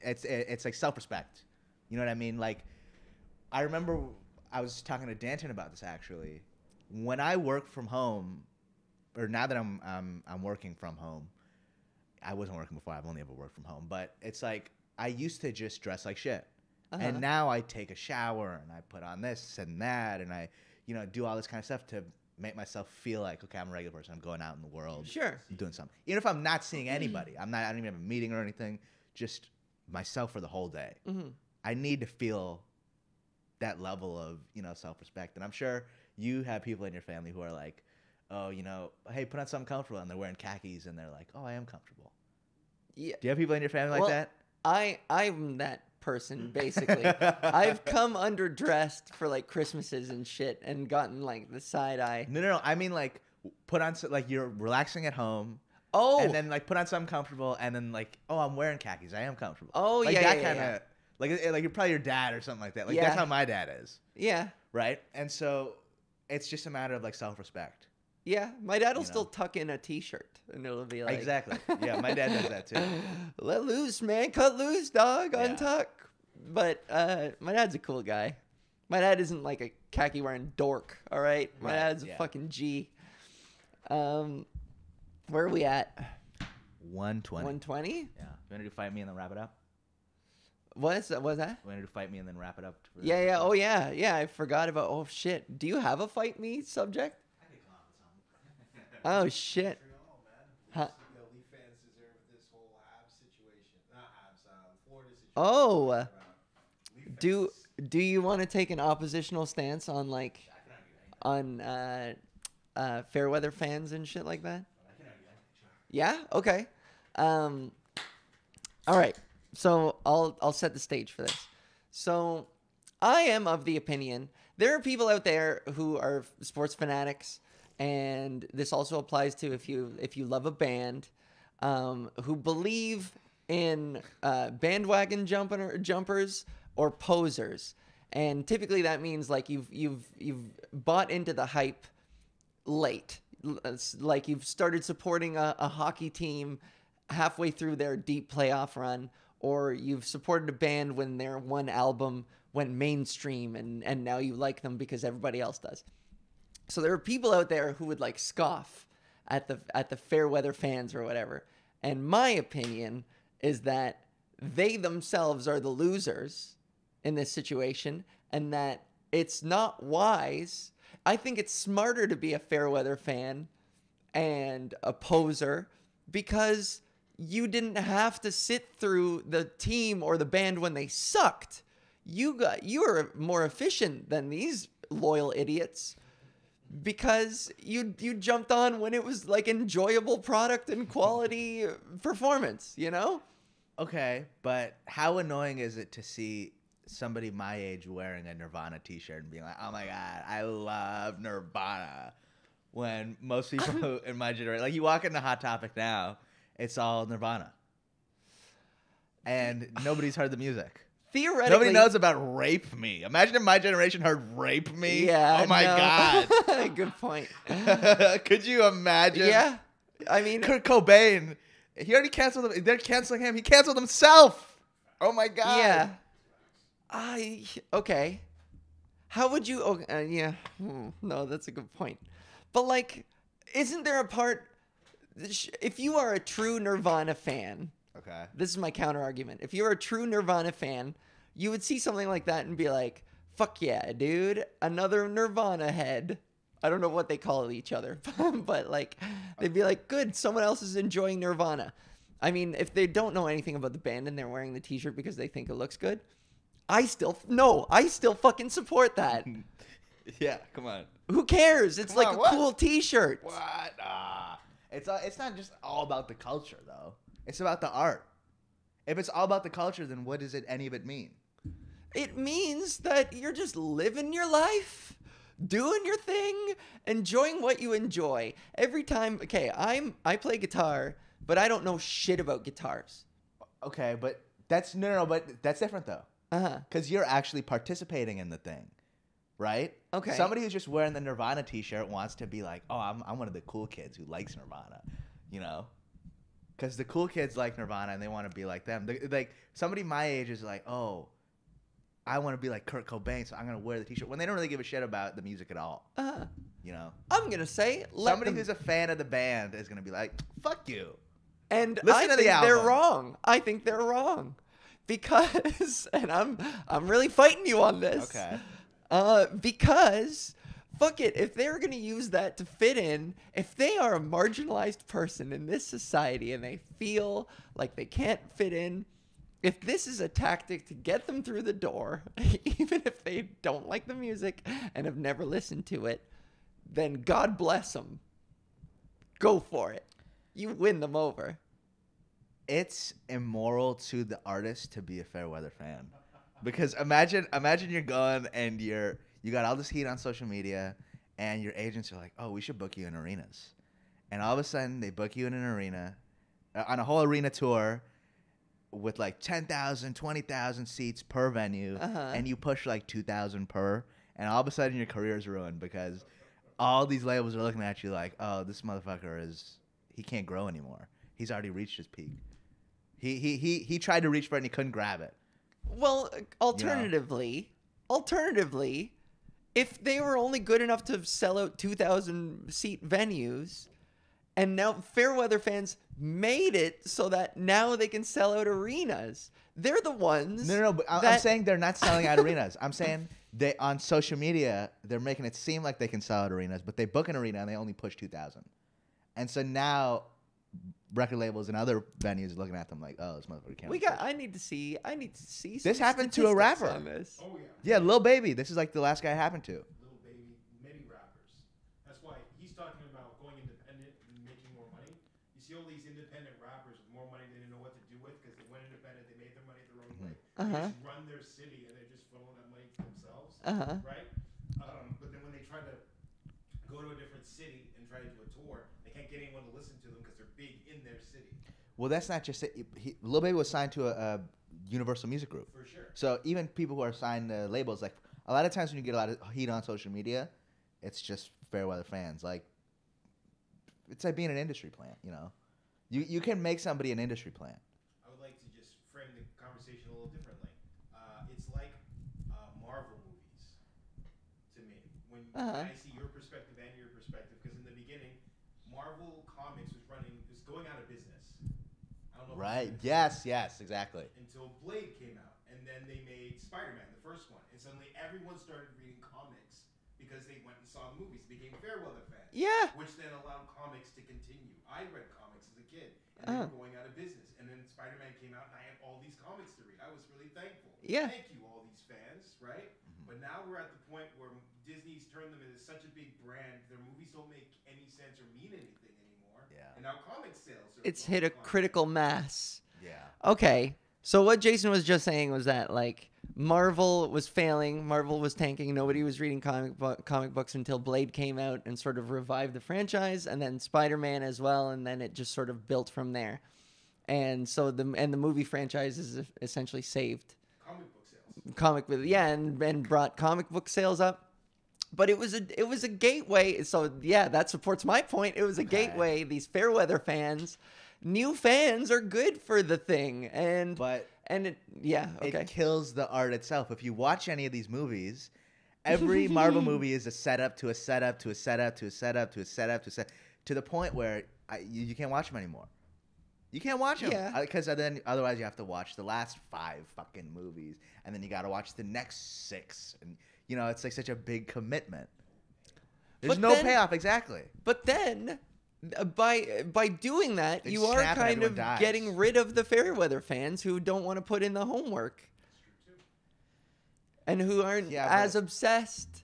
B: it's like self-respect. You know what I mean? Like, I remember I was talking to Danton about this actually. When I work from home, or now that I'm working from home. I wasn't working before. I've only ever worked from home, but it's like I used to just dress like shit, and now I take a shower and I put on this and that, and I, do all this kind of stuff to make myself feel like, okay, I'm a regular person. I'm going out in the world,
A: Sure,
B: I'm doing something. Even if I'm not seeing anybody, I don't even have a meeting or anything. Just myself for the whole day. I need to feel that level of self-respect, and I'm sure you have people in your family who are like, oh, hey, put on something comfortable, and they're wearing khakis, and they're like, oh, I am comfortable.
A: Yeah.
B: Do you have people in your family like that?
A: I'm that person, basically. I've come underdressed for like Christmases and shit and gotten like the side eye.
B: No. I mean, like, put on, like, you're relaxing at home.
A: Oh.
B: And then, like, put on something comfortable, and then, like, oh, I'm wearing khakis. I am comfortable.
A: Oh,
B: like,
A: yeah,
B: that
A: yeah,
B: kind of,
A: yeah.
B: like, you're probably your dad or something like that. Like,
A: Yeah.
B: that's how my dad is.
A: Yeah.
B: Right? And so it's just a matter of, like, self-respect.
A: Yeah, my dad will still tuck in a t-shirt, and it'll be like...
B: Exactly. Yeah, my dad does that, too.
A: Let loose, man. Cut loose, dog.
B: Yeah.
A: Untuck. But my dad's a cool guy. My dad isn't like a khaki-wearing dork, all right? My dad's a fucking G. Where are we at?
B: 120.
A: 120?
B: Yeah. You want to do fight me and then wrap it up?
A: What's that?
B: You want to do fight me and then wrap it up?
A: Yeah. Oh, yeah. Yeah, I forgot about... Oh, shit. Do you have a fight me subject? Oh, shit. Huh? Oh. Do you want to take an oppositional stance on like fair weather fans and shit like that? Yeah? Okay. All right. So I'll set the stage for this. So I am of the opinion there are people out there who are sports fanatics, and this also applies to if you love a band, who believe in bandwagon jumpers or posers. And typically that means like you've bought into the hype late. Like you've started supporting a hockey team halfway through their deep playoff run, or you've supported a band when their one album went mainstream and now you like them because everybody else does. So there are people out there who would like scoff at the fair weather fans or whatever. And my opinion is that they themselves are the losers in this situation, and that it's not wise. I think it's smarter to be a fair weather fan and a poser because you didn't have to sit through the team or the band when they sucked. You were more efficient than these loyal idiots because you jumped on when it was like enjoyable product and quality performance, you know?
B: Okay, but how annoying is it to see somebody my age wearing a Nirvana t-shirt and being like, oh my God, I love Nirvana. When most people in my generation, like you walk into Hot Topic now, it's all Nirvana. And nobody's heard the music.
A: Theoretically,
B: nobody knows about Rape Me. Imagine if my generation heard Rape Me.
A: Yeah.
B: Oh my God.
A: Good point.
B: Could you imagine?
A: Yeah. I mean,
B: Kurt Cobain, he already canceled him. They're canceling him. He canceled himself. Oh my God.
A: Yeah. Okay. How would you? Oh, yeah. No, that's a good point. But like, isn't there a part? If you are a true Nirvana fan,
B: okay,
A: this is my counter argument. If you're a true Nirvana fan, you would see something like that and be like, "Fuck yeah, dude! Another Nirvana head." I don't know what they call each other, but like, they'd be like, "Good, someone else is enjoying Nirvana." I mean, if they don't know anything about the band and they're wearing the T-shirt because they think it looks good, I still fucking support that.
B: Yeah, come on.
A: Who cares? It's
B: Come
A: like
B: on,
A: a
B: what?
A: cool T-shirt.
B: What? It's not just all about the culture though. It's about the art. If it's all about the culture, then what does any of it mean?
A: It means that you're just living your life, doing your thing, enjoying what you enjoy. Every time, okay, I play guitar, but I don't know shit about guitars.
B: Okay, but that's but that's different though. Because you're actually participating in the thing, right?
A: Okay.
B: Somebody who's just wearing the Nirvana T-shirt wants to be like, oh, I'm one of the cool kids who likes Nirvana, you know? Because the cool kids like Nirvana and they want to be like them. Like somebody my age is like, oh, I want to be like Kurt Cobain, so I'm gonna wear the T-shirt when they don't really give a shit about the music at all. You know,
A: I'm gonna say
B: somebody who's a fan of the band is gonna be like, "Fuck you,"
A: and
B: listen
A: I
B: to
A: think
B: the
A: they're
B: album.
A: wrong. I think they're wrong because, and I'm really fighting you on this.
B: Okay.
A: Because. Fuck it, if they're going to use that to fit in, if they are a marginalized person in this society and they feel like they can't fit in, if this is a tactic to get them through the door, even if they don't like the music and have never listened to it, then God bless them. Go for it. You win them over.
B: It's immoral to the artist to be a Fairweather fan. Because imagine you're going and you got all this heat on social media, and your agents are like, "Oh, we should book you in arenas," and all of a sudden they book you in an arena, on a whole arena tour, with like 10,000, 20,000 seats per venue, and you push like 2,000 per, and all of a sudden your career is ruined because all these labels are looking at you like, "Oh, this motherfucker he can't grow anymore. He's already reached his peak. He tried to reach for it and he couldn't grab it."
A: Well, alternatively, if they were only good enough to sell out 2,000 seat venues, and now Fairweather fans made it so that now they can sell out arenas, they're the ones.
B: No. But I'm saying they're not selling out arenas. I'm saying they on social media they're making it seem like they can sell out arenas, but they book an arena and they only push 2,000, and so now record labels and other venues looking at them like, "Oh, this motherfucker can't."
A: I need to see.
B: This happened to a rapper.
A: On this.
C: Oh yeah.
B: Yeah, Lil Baby. This is like the last guy it happened to.
C: Little Baby, many rappers. That's why he's talking about going independent and making more money. You see all these independent rappers with more money they didn't know what to do with because they went independent. They made their money their own way. They just run their city and they're just funneling that money to themselves. Right. But then when they try to go to a different city and try to do a tour, they can't get anyone to listen to them because they're big in their city.
B: Well, that's not just it. Lil Baby was signed to a Universal Music Group.
C: For sure.
B: So even people who are signed to labels, like a lot of times when you get a lot of heat on social media, it's just Fairweather fans. Like, it's like being an industry plant, you know? You can make somebody an industry plant.
C: I would like to just frame the conversation a little differently. It's like Marvel movies to me. When I see your perspective and your perspective, because in the beginning, Marvel Comics was going out of business. I don't know.
B: Right. Yes, exactly.
C: Until Blade came out, and then they made Spider-Man, the first one, and suddenly everyone started reading comics because they went and saw movies, became Fairweather fans.
A: Yeah.
C: Which then allowed comics to continue. I read comics as a kid, and they were going out of business. And then Spider-Man came out, and I had all these comics to read. I was really thankful.
A: Yeah.
C: Thank you, all these fans, right? But now we're at the point where Disney's turned them into such a big brand, their movies don't make any sense or mean anything anymore.
B: Yeah.
C: And now comic sales are
A: It's hit a critical mass.
B: Yeah.
A: Okay. So what Jason was just saying was that, like, Marvel was failing, Marvel was tanking, nobody was reading comic books until Blade came out and sort of revived the franchise, and then Spider-Man as well, and then it just sort of built from there. And so the movie franchise is essentially saved
C: comic book sales.
A: and brought comic book sales up. But it was a gateway. So yeah, that supports my point. It was a gateway. These Fairweather fans, new fans are good for the thing, it
B: kills the art itself. If you watch any of these movies, every Marvel movie is a setup to a setup to a setup to a setup to a setup to the point where you can't watch them anymore. You can't watch them because then otherwise you have to watch the last 5 fucking movies, and then you got to watch the next 6, and you know it's like such a big commitment. There's no payoff exactly.
A: But then, by doing that,
B: They
A: you are
B: snap and
A: kind of
B: everyone dies.
A: getting rid of the Fairweather fans who don't want to put in the homework, and who aren't as obsessed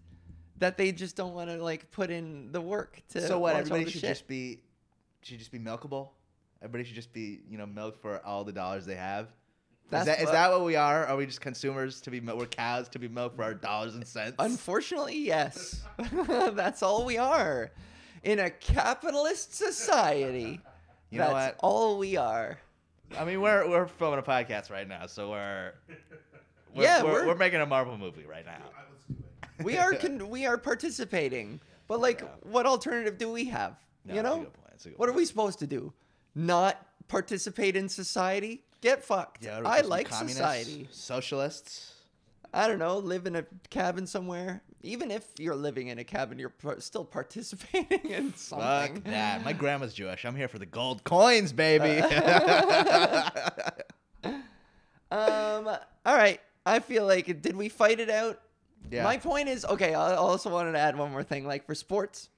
A: that they just don't want to like put in the work to.
B: So what?
A: Watch
B: Everybody
A: all the
B: should
A: shit.
B: just be milkable. Everybody should just be milked for all the dollars they have.
A: That's
B: Is that what we are? Are we just consumers to be? We're cows to be milked for our dollars and cents.
A: Unfortunately, yes. That's all we are. In a capitalist society,
B: You know
A: that's
B: what?
A: all we are.
B: I mean, we're filming a podcast right now, so we're making a Marvel movie right now.
C: Let's do it.
A: We are participating. But like, what alternative do we have?
B: No,
A: you
B: that's a
A: know?
B: good point. That's a good
A: What are
B: point.
A: we supposed to do? Not participate in society? Get fucked.
B: Yeah,
A: I
B: some
A: like
B: communists,
A: society.
B: socialists.
A: I don't know, live in a cabin somewhere. Even if you're living in a cabin, you're still participating in something.
B: Fuck that. My grandma's Jewish. I'm here for the gold coins, baby.
A: All right. I feel like, did we fight it out?
B: Yeah.
A: My point is, okay, I also wanted to add one more thing. Like for sports,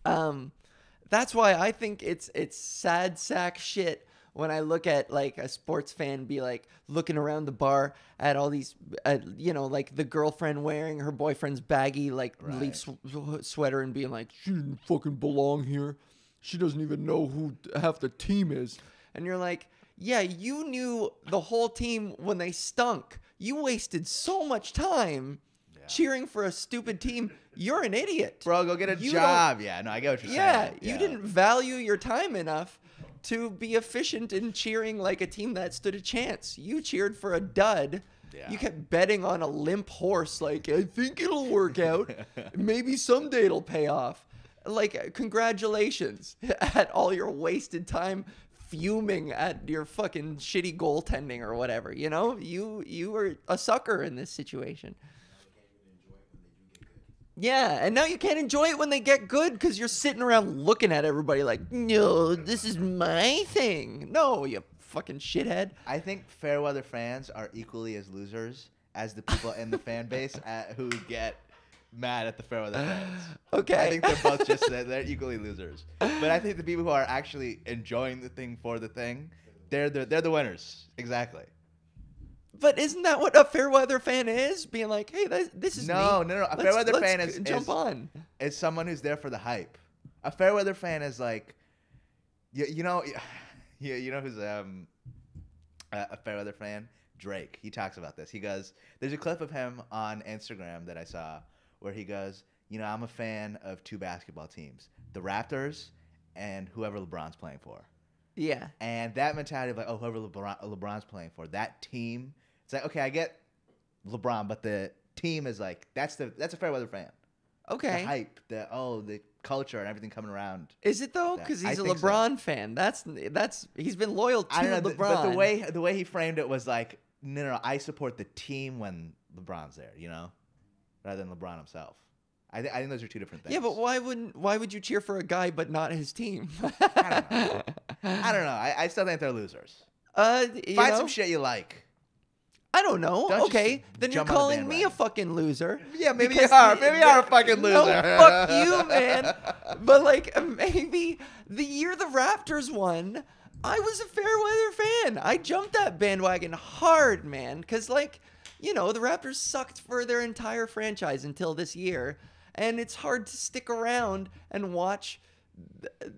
A: that's why I think it's sad sack shit when I look at like a sports fan be like looking around the bar at all these, like the girlfriend wearing her boyfriend's baggy like Leaf sweater and being like, she didn't fucking belong here. She doesn't even know who half the team is. And you're like, yeah, you knew the whole team when they stunk. You wasted so much time cheering for a stupid team. You're an idiot.
B: Bro, go get a job. Yeah, no, I get what you're saying.
A: Yeah, you didn't value your time enough to be efficient in cheering like a team that stood a chance. You cheered for a dud. Yeah. You kept betting on a limp horse like, I think it'll work out. Maybe someday it'll pay off. Like, congratulations at all your wasted time fuming at your fucking shitty goaltending or whatever. You know, you were a sucker in this situation. Yeah, and now you can't enjoy it when they get good because you're sitting around looking at everybody like, no, this is my thing. No, you fucking shithead.
B: I think fair weather fans are equally as losers as the people in the fan base who get mad at the fair weather fans.
A: Okay.
B: I think they're both they're equally losers. But I think the people who are actually enjoying the thing for the thing, they're the winners. Exactly.
A: But isn't that what a fair weather fan is? Being like, hey, this is
B: no.
A: me.
B: A fair weather fan is
A: jump on.
B: Is someone who's there for the hype. A fair weather fan is like, you know who's a fair weather fan? Drake. He talks about this. He goes, there's a clip of him on Instagram that I saw where he goes, I'm a fan of two basketball teams, the Raptors and whoever LeBron's playing for.
A: Yeah. And
B: that mentality of like, oh, whoever LeBron's playing for, that team. It's like, okay, I get LeBron, but the team is like, that's a fair weather fan.
A: Okay.
B: The hype, the culture and everything coming around.
A: Is it though? Because he's a LeBron fan. That's he's been loyal to LeBron.
B: But the way he framed it was like, no, I support the team when LeBron's there, rather than LeBron himself. I think those are two different things.
A: Yeah, but why would you cheer for a guy but not his team?
B: I don't know. I still think they're losers. Find some shit you like.
A: I don't know. Okay, then you're calling me a fucking loser.
B: Yeah, maybe you are. Maybe you are a fucking loser.
A: No, fuck you, man. But like, maybe the year the Raptors won, I was a fair weather fan. I jumped that bandwagon hard, man. Because like, the Raptors sucked for their entire franchise until this year. And it's hard to stick around and watch.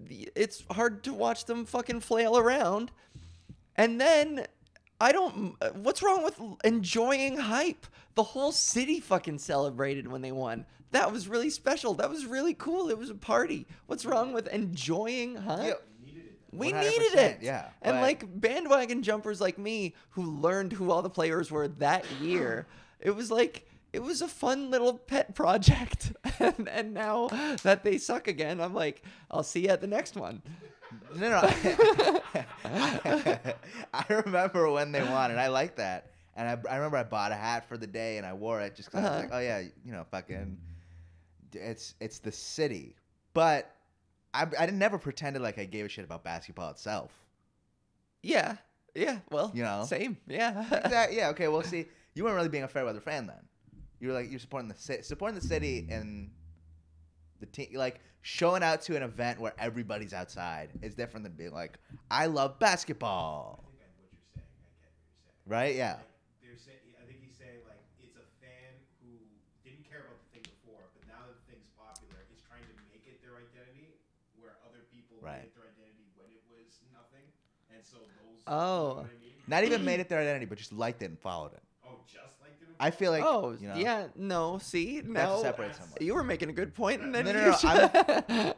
A: It's hard to watch them fucking flail around. And then... what's wrong with enjoying hype? The whole city fucking celebrated when they won. That was really special. That was really cool. It was a party. What's wrong with enjoying hype? We needed it.
B: Yeah.
A: And like bandwagon jumpers like me who learned who all the players were that year, it was a fun little pet project. And now that they suck again, I'm like, I'll see you at the next one.
B: No. I remember when they won, and I liked that. And I remember I bought a hat for the day, and I wore it just because I was like, oh, yeah, fucking, it's the city. But I never pretended like I gave a shit about basketball itself.
A: Yeah. Well, same. Yeah.
B: Exactly. Yeah. Okay. Well, see, you weren't really being a fair weather fan then. You were like you're supporting the city and the team, like showing out to an event where everybody's outside is different than being like, I love basketball.
C: I think what you're saying. I get what you're saying.
B: Right? Yeah.
C: I think he's saying like it's a fan who didn't care about the thing before, but now that the thing's popular, is trying to make it their identity, where other people made it their identity when it was nothing, and so those.
A: Oh.
C: You know what I mean?
B: Not even made it their identity, but just liked it and followed it.
C: Oh, just like it.
B: I feel like.
A: Yeah. No. See,
B: now separate someone.
A: You were making a good point, and then
B: no.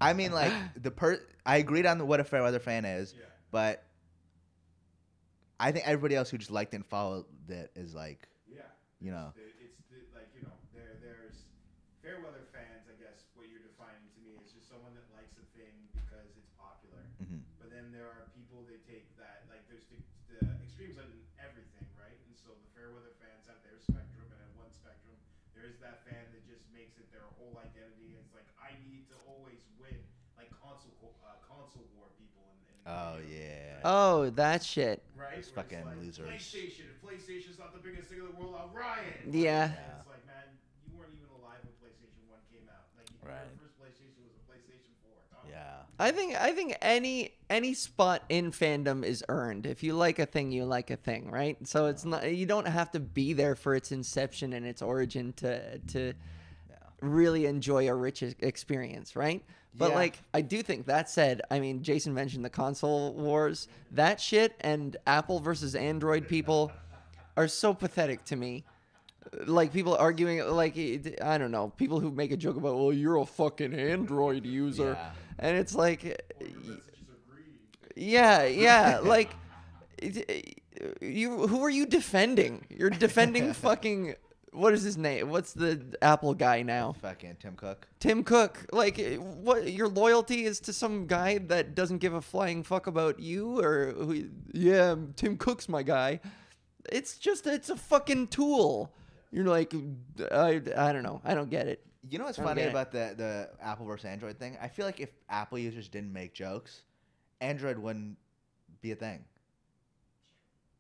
B: I mean, like I agreed on what a fair weather fan is, but I think everybody else who just liked it and followed it is like,
C: there's fair weather fans. I guess what you're defining to me is just someone that likes a thing because it's popular.
B: Mm-hmm.
C: But then there are people that take that, like there's the extremes in everything, right? And so the fair weather fans have their There's that fan that just makes it their whole identity. It's like I need to always win, like console war people.
B: Oh yeah.
A: Oh, that shit.
C: Right?
B: Those fucking
C: like,
B: losers.
C: PlayStation. If PlayStation's not the biggest thing in the world, I'll riot.
A: Yeah.
C: And it's like, man, you weren't even alive when PlayStation 1 came out. Like,
B: Right.
C: your first PlayStation was a PlayStation 4.
B: Yeah.
A: I think any spot in fandom is earned. If you like a thing, you like a thing, right? So it's not, you don't have to be there for its inception and its origin to really enjoy a rich experience, right? But
B: Yeah.
A: like, I do think that said, I mean, Jason mentioned the console wars. That shit and Apple versus Android people are so pathetic to me. Like people arguing, like I don't know, people who make a joke about, well, you're a fucking Android user,
B: Yeah.
A: and it's like,
C: Messages are greedy.
A: yeah, like, who are you defending? You're defending fucking. What is his name? What's the Apple guy now?
B: Fucking Tim Cook.
A: Tim Cook. Like, what? Your loyalty is to some guy that doesn't give a flying fuck about you, or who? Yeah, Tim Cook's my guy. It's a fucking tool. You're like, I don't know. I don't get it.
B: You know what's
A: I don't
B: funny
A: get it.
B: about the Apple versus Android thing? I feel like if Apple users didn't make jokes, Android wouldn't be a thing.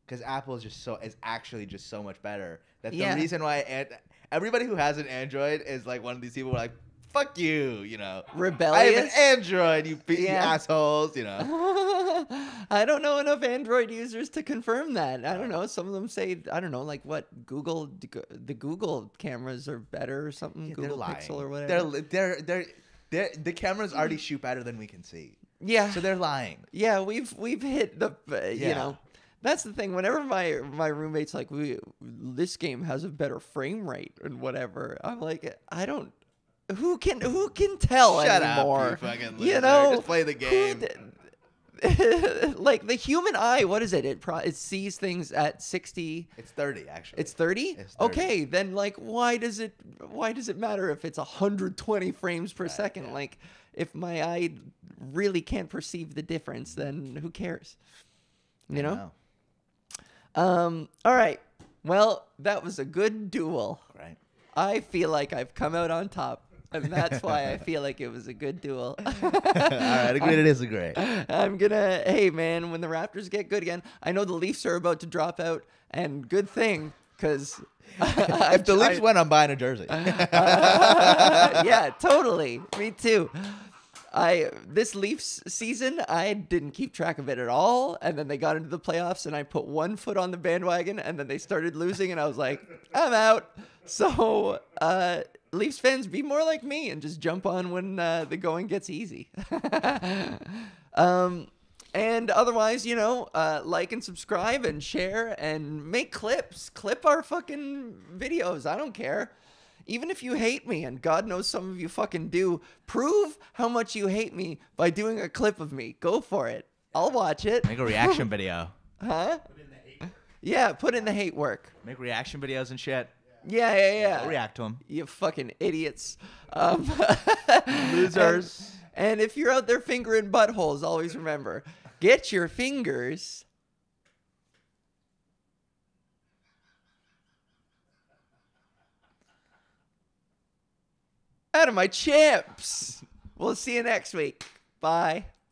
B: Because Apple is actually just so much better. That's
A: Yeah.
B: the reason why everybody who has an Android is like one of these people who are like, fuck you, I have
A: Rebellious.
B: an Android, you
A: Yeah.
B: assholes,
A: I don't know enough Android users to confirm that. I don't know. Some of them say, I don't know, like what the Google cameras are better or something.
B: Yeah,
A: Google
B: they're lying.
A: Pixel or whatever.
B: The cameras already shoot better than we can see.
A: Yeah.
B: So they're lying.
A: Yeah, we've hit the you
B: Yeah.
A: know. That's the thing. Whenever my roommate's like, this game has a better frame rate and whatever, I'm like, I don't. Who can tell
B: Shut
A: anymore?
B: up, you fucking loser.
A: You know,
B: Just play the game.
A: Like the human eye, what is it? It sees things at 60.
B: It's 30, actually.
A: It's 30?
B: It's 30.
A: Okay, then like why does it matter if it's 120 frames per second?
B: yeah.
A: Like if my eye really can't perceive the difference, then who cares? You know? All right. Well, that was a good duel.
B: Right.
A: I feel like I've come out on top, and that's why I feel like it was a good duel.
B: All right, agree to disagree.
A: Hey, man, when the Raptors get good again, I know the Leafs are about to drop out, and good thing, because...
B: If the Leafs win, I'm buying a jersey.
A: Yeah, totally. Me too. This Leafs season, I didn't keep track of it at all, and then they got into the playoffs, and I put one foot on the bandwagon, and then they started losing, and I was like, I'm out. So, Leafs fans, be more like me and just jump on when the going gets easy. And otherwise, like and subscribe and share and make clips. Clip our fucking videos. I don't care. Even if you hate me, and God knows some of you fucking do, prove how much you hate me by doing a clip of me. Go for it. I'll watch it.
B: Make a reaction video.
A: Huh? Yeah, put in the hate work.
B: Make reaction videos and shit.
A: Yeah.
B: I'll react to them.
A: You fucking idiots.
B: Losers.
A: And if you're out there fingering buttholes, always remember, get your fingers out of my chips. We'll see you next week. Bye.